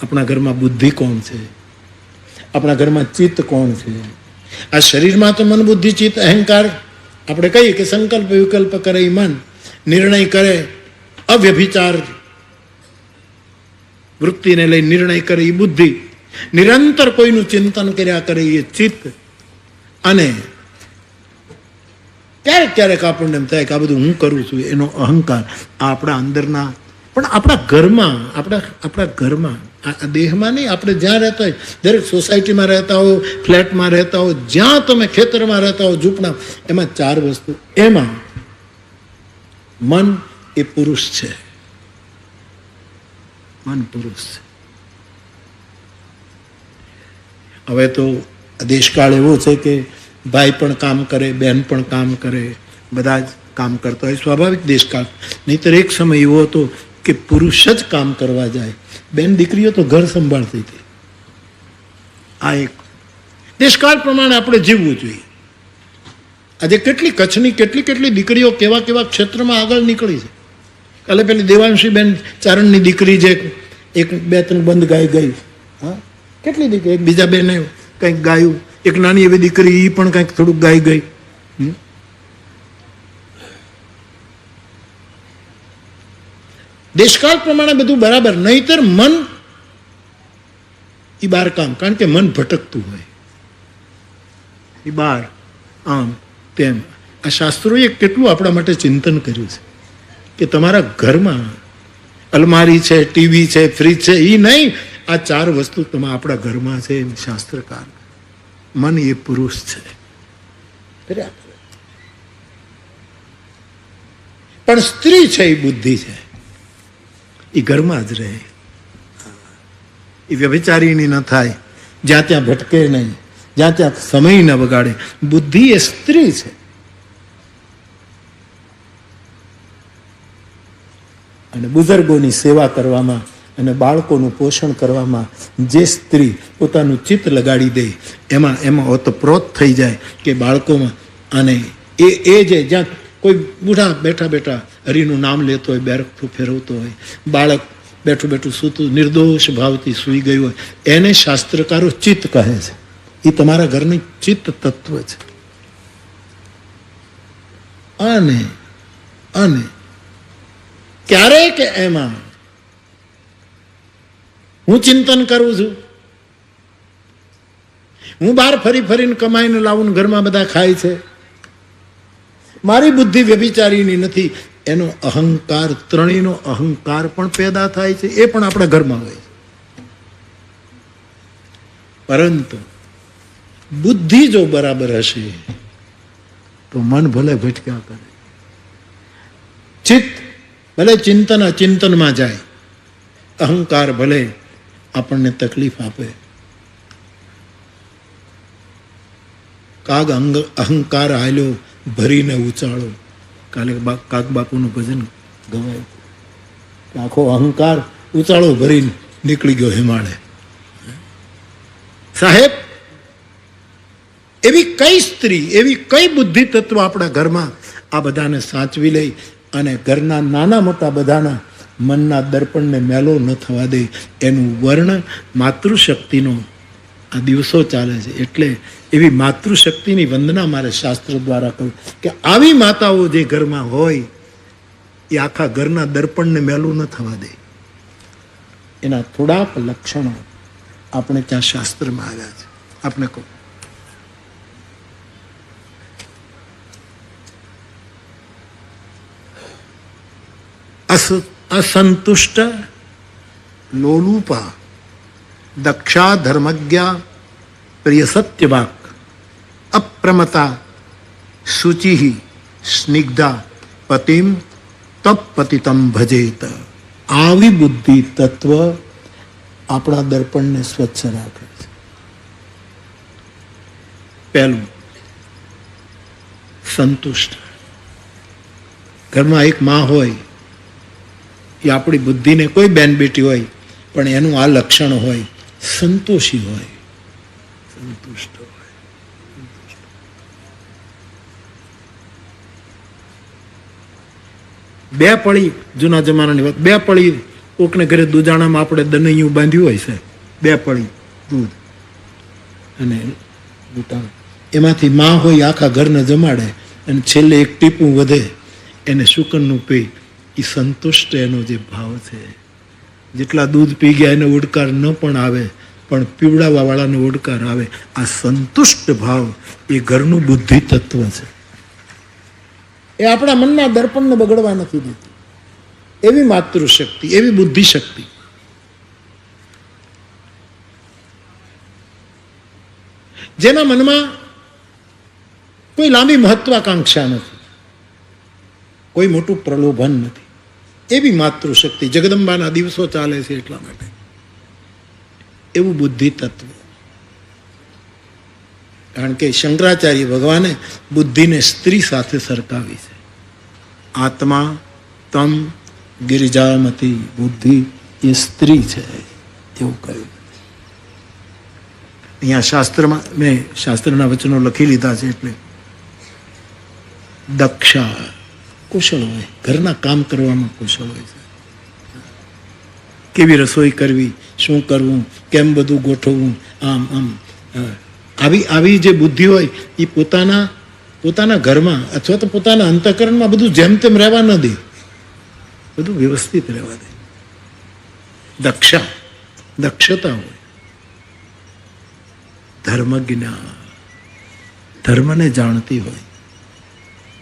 આપણા ઘરમાં બુદ્ધિ કોણ છે, આપણા ઘરમાં ચિત્ત કોણ છે. આ શરીરમાં તો મન બુદ્ધિ ચિત્ત અહંકાર આપણે કહીએ કે સંકલ્પ વિકલ્પ કરે એ મન, નિર્ણય કરે અવ્યભિચાર વૃત્તિને લઈ નિર્ણય કરે એ બુદ્ધિ, નિરંતર કોઈનું ચિંતન કર્યા કરે એ ચિત્ત, અને ક્યારેક ક્યારેક આપણને એમ થાય કે આ બધું હું કરું છું એનો અહંકાર. આ આપણા અંદરના, પણ આપણા ઘરમાં આ દેહમાં નહીં, આપણે જ્યાં રહેતા હોય, દરેક સોસાયટીમાં રહેતા હો, ફ્લેટમાં રહેતા હો, જ્યાં તમે ખેતરમાં રહેતા હો, ઝૂંપડા, એમાં 4 વસ્તુ. એમાં મન એ પુરુષ છે, મન પુરુષ છે. હવે તો દેશકાળ એવો છે કે ભાઈ પણ કામ કરે, બહેન પણ કામ કરે, બધા જ કામ કરતા હોય, સ્વાભાવિક દેશકાળ. નહીંતર એક સમય એવો હતો કે પુરુષ જ કામ કરવા જાય, બેન દીકરીઓ તો ઘર સંભાળતી હતી. આ એક દેશકાળ પ્રમાણે આપણે જીવવું જોઈએ. આજે કચ્છની કેટલી દીકરીઓ કેવા ક્ષેત્રમાં આગળ નીકળી છે. કાલે પેલી દેવાંશી બેન ચારણની દીકરી જે 1-2-3 બંધ ગાઈ ગઈ, હા, કેટલી દીકરી, એક બીજા બેને કંઈક ગાયું, એક નાની એવી દીકરી એ પણ કંઈક થોડુંક ગાઈ ગઈ. દેશકાળ પ્રમાણે બધું બરાબર. નહીતર મન એ બાર કામ, કારણ કે મન ભટકતું હોય એ બાર આમ તેમ. આ શાસ્ત્રોએ કેટલું આપણા માટે ચિંતન કર્યું છે કે તમારા ઘરમાં અલમારી છે, ટીવી છે, ફ્રીજ છે, એ નહીં, આ 4 વસ્તુ તમે આપણા ઘરમાં છે. એમ શાસ્ત્રકાર, મન એ પુરુષ છે. પણ સ્ત્રી છે એ બુદ્ધિ છે, એ ઘરમાં જ રહે, એ વ્યભિચારીની ન થાય, જ્યાં ત્યાં ભટકે નહીં, જ્યાં ત્યાં સમય ન બગાડે. બુદ્ધિ એ સ્ત્રી છે. અને બુઝુર્ગોની સેવા કરવામાં અને બાળકોનું પોષણ કરવામાં જે સ્ત્રી પોતાનું ચિત્ત લગાડી દે, એમાં ઓતપ્રોત થઈ જાય કે બાળકોમાં, અને એ જે જ્યાં કોઈ બુઢા બેઠા હરિનું નામ લેતો હોય, બેરખું ફેરવતો હોય, બાળક બેઠું સૂતું નિર્દોષ ભાવથી સૂઈ ગયું હોય, એને શાસ્ત્રકારો ચિત્ત કહે છે. એ તમારા ઘરની ચિત્ત તત્વ છે. અને ક્યારેક એમાં હું ચિંતન કરું છું, હું બહાર ફરીને કમાઈને લાવું, ઘરમાં બધા ખાય છે, મારી બુદ્ધિ વ્યભિચારીની નથી, એનો અહંકાર, ત્રણેયનો અહંકાર પણ પેદા થાય છે. એ પણ આપણા ઘરમાં હોય છે. પરંતુ બુદ્ધિ જો બરાબર હશે તો મન ભલે ભટક્યા કરે, ચિત્ત ભલે ચિંતનમાં જાય, અહંકાર ભલે આપણને તકલીફ આપે. કાગ અહંકાર હાલ્યો ભરીને ઉચાળો. કાલે કાગ બાપુનું ભજન ગવાય, આખો અહંકાર ઉચાળો ભરીને નીકળી ગયો હિમાલય. સાહેબ, એવી કઈ સ્ત્રી, એવી કઈ બુદ્ધિ તત્વ આપણા ઘરમાં આ બધાને સાચવી લઈ અને ઘરના નાના મોટા બધાના મનના દર્પણને મેલો ન થવા દે, એનું વર્ણન માતૃશક્તિનો આ દિવસો ચાલે છે. એટલે એવી માતૃશક્તિની વંદના મારે શાસ્ત્ર દ્વારા કહ્યું કે આવી માતાઓ જે ઘરમાં હોય એ આખા ઘરના દર્પણને મેલું ન થવા દે. એના થોડાક લક્ષણો આપણે ત્યાં શાસ્ત્રમાં આવ્યા છે. આપણે કહો, અસંતુષ્ટ લોલુપા દક્ષા ધર્મજ્ઞા પ્રિય સત્યવાક અપ્રમતા શુચિ સ્નિગ્ધા પતિમ તપપતિતમ ભજેત. આવી બુદ્ધિ તત્વ આપણા દર્પણને સ્વચ્છ રાખે છે. પહેલું, સંતુષ્ટ. ઘરમાં એક માં હોય, એ આપણી બુદ્ધિને કોઈ બેન બેટી હોય પણ એનું આ લક્ષણ હોય, સંતોષી હોય, સંતુષ્ટ હોય. બે પળી, જૂના જમાનાની વાત, બે પળી કોકને ઘરે દૂધાણામાં આપણે દનૈયું બાંધ્યું હોય છે, બે પળી દૂધ અને એમાંથી માં હોય આખા ઘરને જમાડે અને છેલ્લે એક ટીપું વધે એને શુકનનું પી. એ સંતુષ્ટ એનો જે ભાવ છે. જેટલા દૂધ પી ગયા એને ઓડકાર ન પણ આવે, પણ પીવડાવવા વાળાને ઓડકાર આવે. આ સંતુષ્ટ ભાવ એ ઘરનું બુદ્ધિ તત્વ છે. એ આપણા મનના દર્પણને બગડવા નથી દેતી. એવી માતૃશક્તિ, એવી બુદ્ધિ શક્તિ. જેના મનમાં કોઈ લાંબી મહત્વાકાંક્ષા નથી, કોઈ મોટું પ્રલોભન નથી. એવી માતૃશક્તિ. જગદંબાના દિવસો ચાલે છે એટલા માટે. એવું બુદ્ધિ તત્વ. કારણ કે શંકરાચાર્ય ભગવાને બુદ્ધિને સ્ત્રી સાથે સરખાવી છે. આત્મા તમ ગિરિજામતી, બુદ્ધિ એ સ્ત્રી છે એવું કહ્યું. અહીંયા શાસ્ત્રમાં મેં શાસ્ત્રના વચનો લખી લીધા છે. એટલે દક્ષા કુશળ હોય, ઘરના કામ કરવામાં કુશળ હોય છે. કેવી રસોઈ કરવી, શું કરવું, કેમ બધું ગોઠવવું, આમ આમ આવી જે બુદ્ધિ હોય એ પોતાના ઘરમાં અથવા તો પોતાના અંતઃકરણમાં બધું જેમ તેમ રહેવા ન દે, બધું વ્યવસ્થિત રહેવા દે. દક્ષતા હોય. ધર્મજ્ઞા, ધર્મને જાણતી હોય.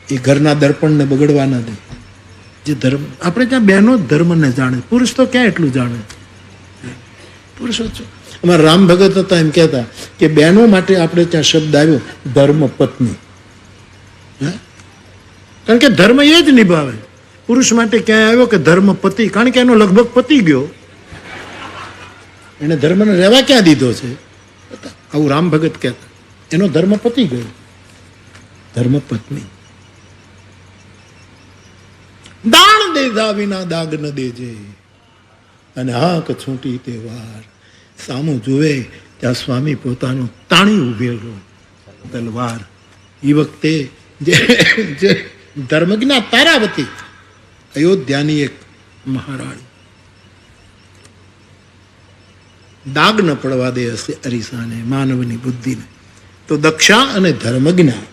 એ ઘરના દર્પણને બગડવા ન દે. જે ધર્મ, આપણે ત્યાં બહેનો જ ધર્મને જાણે, પુરુષ તો ક્યાં એટલું જાણે. પુરુષો અમારા રામ ભગત હતા, એમ કહેતા કે બહેનો માટે આપણે ત્યાં શબ્દ આવ્યો ધર્મ પત્ની. કારણ કે ધર્મ એ જ નિભાવે. પુરુષ માટે ક્યાંય આવ્યો કે ધર્મ પતિ, કારણ કે એનો લગભગ પતી ગયો, એને ધર્મને રહેવા ક્યાં દીધો છે. આવું રામ ભગત કહેતા, એનો ધર્મ પતી ગયો. ધર્મ પત્ની. દાણ દેધા વિના દાગ ન દેજે, અને હાક છૂટી તે વાર. સામું જુએ ત્યાં સ્વામી પોતાનું તાણી ઉભેલો તલવાર. એ વખતે જે ધર્મજ્ઞા તારાવતી, અયોધ્યાની એક મહારાણી, દાગ ન પડવા દે હશે અરીસાને, માનવની બુદ્ધિને. તો દક્ષા અને ધર્મજ્ઞા.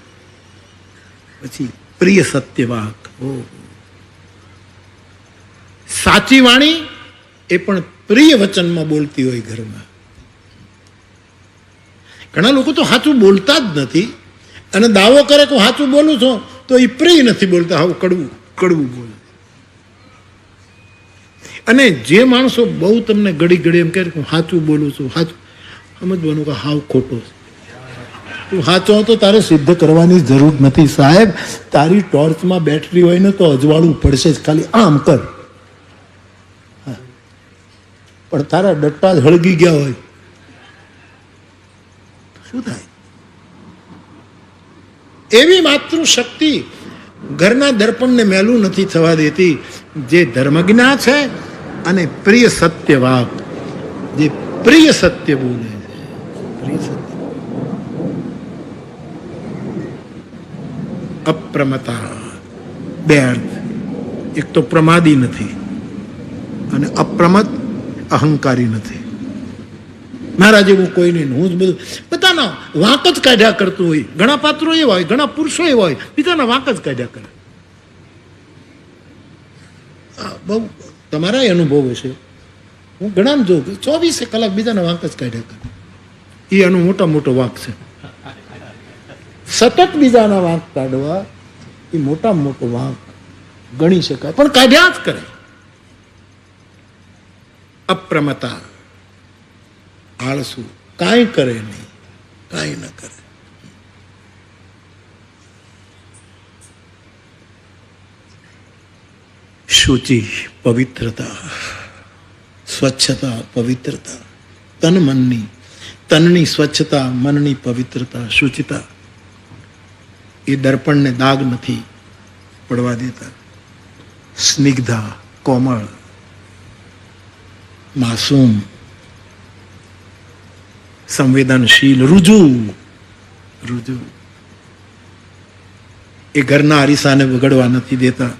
પછી પ્રિય સત્યવાક. સાચી વાણી એ પણ પ્રિય વચનમાં બોલતી હોય ઘરમાં. ઘણા લોકો તો સાચું બોલતા જ નથી અને દાવો કરે કે હું સાચું બોલું છું, તો એ પ્રિય નથી બોલતા, હાવ કડવું બોલે. અને જે માણસો બહુ તમને ઘડી ઘડી એમ કહે હું સાચું બોલું છું, સાચું, સમજવાનું કે હાવ ખોટો છે. તું સાચો તો તારે સિદ્ધ કરવાની જરૂર નથી સાહેબ. તારી ટોર્ચમાં બેટરી હોય ને તો અજવાળું પડશે જ, ખાલી આમ કર. પણ તારા ડટ્ટા જ હળગી ગયા હોય શું થાય? એવી માતૃશક્તિ ઘરના દર્પણને મેલું નથી થવા દેતી. જે ધર્મજ્ઞા છે અને પ્રિય સત્યવાક, જે પ્રિય સત્ય બોલે છે. પ્રિય સત્ય. અપ્રમતા. બે અર્થ. એક તો પ્રમાદી નથી, અને અપ્રમત અહંકારી નથી. મારા જેવું કોઈ નહીં, હું જ બધું બધાના વાંક જ કાઢ્યા કરતું હોય. ઘણા પાત્રો એવા હોય, ઘણા પુરુષો એવા હોય, બીજાના વાંક જ કાઢ્યા કરે. બહુ તમારા અનુભવ હશે. હું ઘણા જોઉં 24 કલાક બીજાના વાંક જ કાઢ્યા કરે. એ આનો મોટો વાંક છે. સતત બીજાના વાંક કાઢવા એ મોટામાં મોટો વાંક ગણી શકાય, પણ કાઢ્યા જ કરે. અપ્રમતા, આળસુ, કાંઈ કરે નહીં, કાંઈ ન કરે. શુચિ, પવિત્રતા, સ્વચ્છતા, પવિત્રતા, તનની સ્વચ્છતા, મનની પવિત્રતા, શુચિતા. એ દર્પણને દાગ નથી પડવા દેતા. સ્નિગ્ધા, કોમળ, માસૂમ, સંવેદનશીલ, રુજુ. એ ઘરના અરીસાને બગડવા નથી દેતા.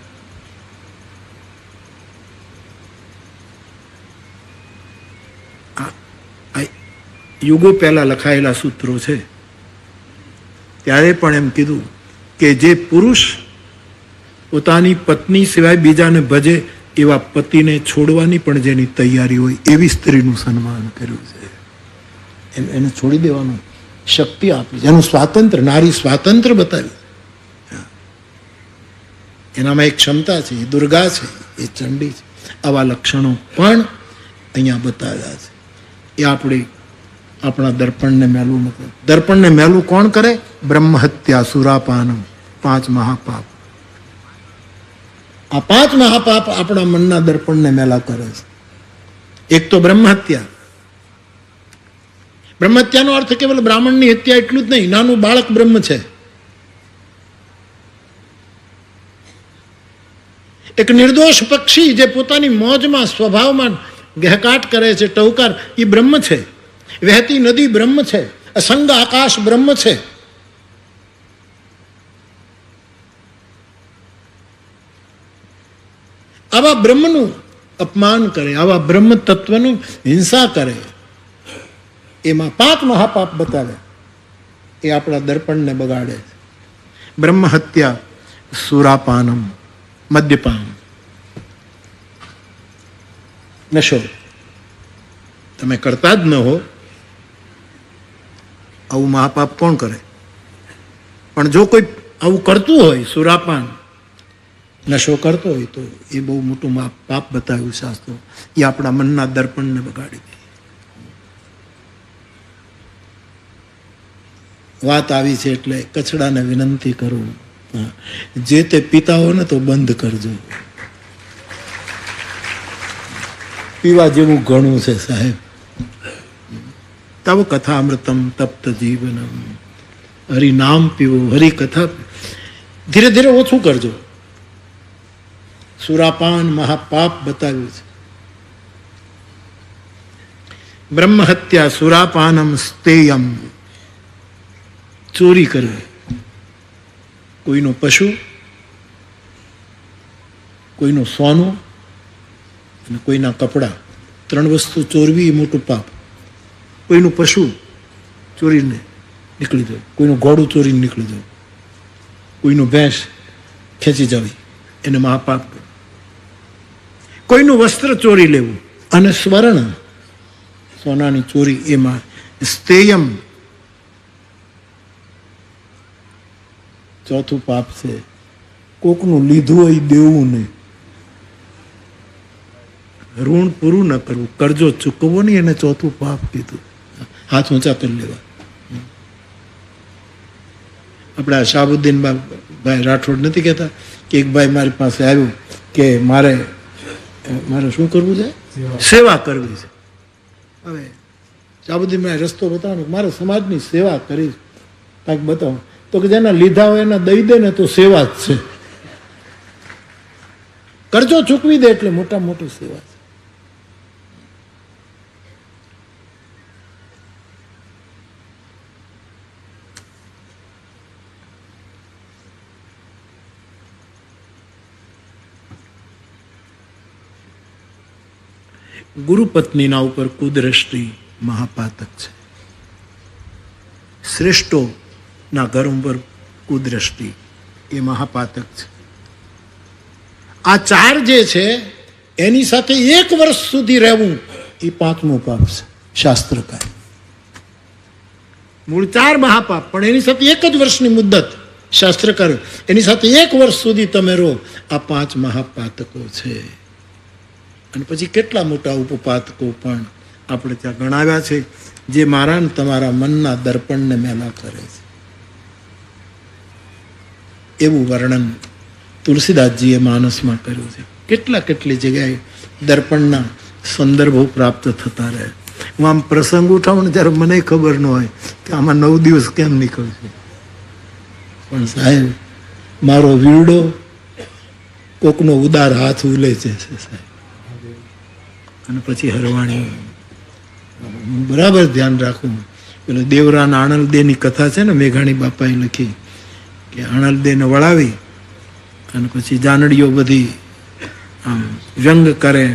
યુગો પહેલા લખાયેલા સૂત્રો છે. ત્યારે પણ એમ કીધું કે જે પુરુષ પોતાની પત્ની સિવાય બીજાને ભજે એવા પતિને છોડવાની પણ જેની તૈયારી હોય એવી સ્ત્રીનું સન્માન કર્યું છે. એને છોડી દેવાનું શક્તિ આપી છે. એનું સ્વાતંત્ર્ય, નારી સ્વાતંત્ર્ય બતાવ્યું. એનામાં એક ક્ષમતા છે, એ દુર્ગા છે, એ ચંડી છે. આવા લક્ષણો પણ અહીંયા બતાવ્યા છે. એ આપણા દર્પણને મેલું નથી. દર્પણને મેલું કોણ કરે? બ્રહ્મહત્યા, સુરાપાનમ, 5 મહાપાપ. આ 5 મહાપાપ આપણા મનના દર્પણને મેલા કરે છે. એક તો બ્રહ્મહત્યા. બ્રહ્મહત્યાનો અર્થ કેવલ બ્રાહ્મણની હત્યા એટલું જ નહીં, નાનું બાળક બ્રહ્મ છે. એક નિર્દોષ પક્ષી જે પોતાની મોજમાં સ્વભાવમાં ગહેકાટ કરે છે, ટહુકાર, એ બ્રહ્મ છે. વહેતી નદી બ્રહ્મ છે. અસંગ આકાશ બ્રહ્મ છે. આવા બ્રહ્મનું અપમાન કરે, આવા બ્રહ્મ તત્વનું હિંસા કરે, એમાં 5 મહાપાપ બતાવે. એ આપણા દર્પણને બગાડે. બ્રહ્મ હત્યા, સુરાપાનમ, મદ્યપાન, નશો. તમે કરતા જ ન હો, આવું મહાપાપ કોણ કરે? પણ જો કોઈ આવું કરતું હોય, સુરાપાન, નશો કરતો હોય, તો એ બહુ મોટું પાપ બતાવ્યું શાસ્ત્રો. એ આપણા મનના દર્પણને બગાડી દે. વાત આવી છે એટલે કચડાને વિનંતી કરું, જે તે પીતા હો ને તો બંધ કરજો. પીવા જેવું ઘણું છે સાહેબ. તવ કથા અમૃતમ તપ્ત જીવનમ. હરિનામ પીવું, હરિકથા. ધીરે ધીરે ઓછું કરજો. સુરાપાન મહાપાપ બતાવ્યું છે. બ્રહ્મ હત્યા, સુરાપાનમ, સ્તેયમ, ચોરી કરવી. કોઈનું પશુ, કોઈનું સોનું અને કોઈના કપડા, 3 વસ્તુ ચોરવી એ મોટું પાપ. કોઈનું પશુ ચોરીને નીકળી જવું, કોઈનું ઘોડું ચોરીને નીકળી જવું, કોઈનું ભેંસ ખેંચી જવી, એને મહાપાપ. કોઈનું વસ્ત્ર ચોરી લેવું અને સ્વર્ણ, સોનાની ચોરી, એમાં સ્તેયમ, ચોથું પાપ છે. કોકનું લીધું હોય દેવું નહીં. ઋણ પૂરું ન કરવું, કરજો ચૂકવવો નહીં, એને ચોથું પાપ કીધું. હાથ ઊંચા કરી લેવા. આપણા શાહબુદ્દીન ભાઈ રાઠોડ નથી કહેતા કે એક ભાઈ મારી પાસે આવ્યું કે મારે શું કરવું છે? સેવા કરવી છે. હવે શાહબુદ્દીન ભાઈ રસ્તો બતાવો, મારે સમાજની સેવા કરી, કાંઈક બતાવો. તો કે જેના લીધા હોય એના દઈ દે ને તો સેવા જ છે. કરજો ચૂકવી દે એટલે મોટા મોટી સેવા છે. ગુરુ પત્નીના ઉપર કુદ્રષ્ટિ મહાપાતક છે. શ્રેષ્ઠોના ઘર ઉપર કુદ્રષ્ટિ એ મહાપાતક છે. આ ચાર જે છે એની સાથે 1 વર્ષ સુધી રહેવું એ 5મું પાપ છે શાસ્ત્ર કહે. મૂળ 4 મહાપાપ, પણ એની સાથે 1 જ વર્ષની મુદ્દત શાસ્ત્ર કરે, એની સાથે 1 વર્ષ સુધી તમે રહો, આ 5 મહાપાતકો છે. અને પછી કેટલા મોટા ઉપપાતકો પણ આપણે ત્યાં ગણાવ્યા છે, જે મારા ને તમારા મનના દર્પણને મેલા કરે છે. એવું વર્ણન તુલસીદાસજીએ માનસમાં કર્યું છે. કેટલી જગ્યાએ દર્પણના સંદર્ભો પ્રાપ્ત થતા રહે. હું આમ પ્રસંગ ઉઠાવું ને ત્યારે મને ખબર ન હોય કે આમાં 9 દિવસ કેમ નીકળશે. પણ સાહેબ, મારો વીરડો કોકનો ઉદાર હાથ ઉલે છે સાહેબ, અને પછી હરવાણી બરાબર ધ્યાન રાખવું. પેલો દેવરાના આણલદેની કથા છે ને, મેઘાણી બાપાએ લખી કે આણલદેને વળાવી અને પછી જાનડીઓ બધી આમ વ્યંગ કરે,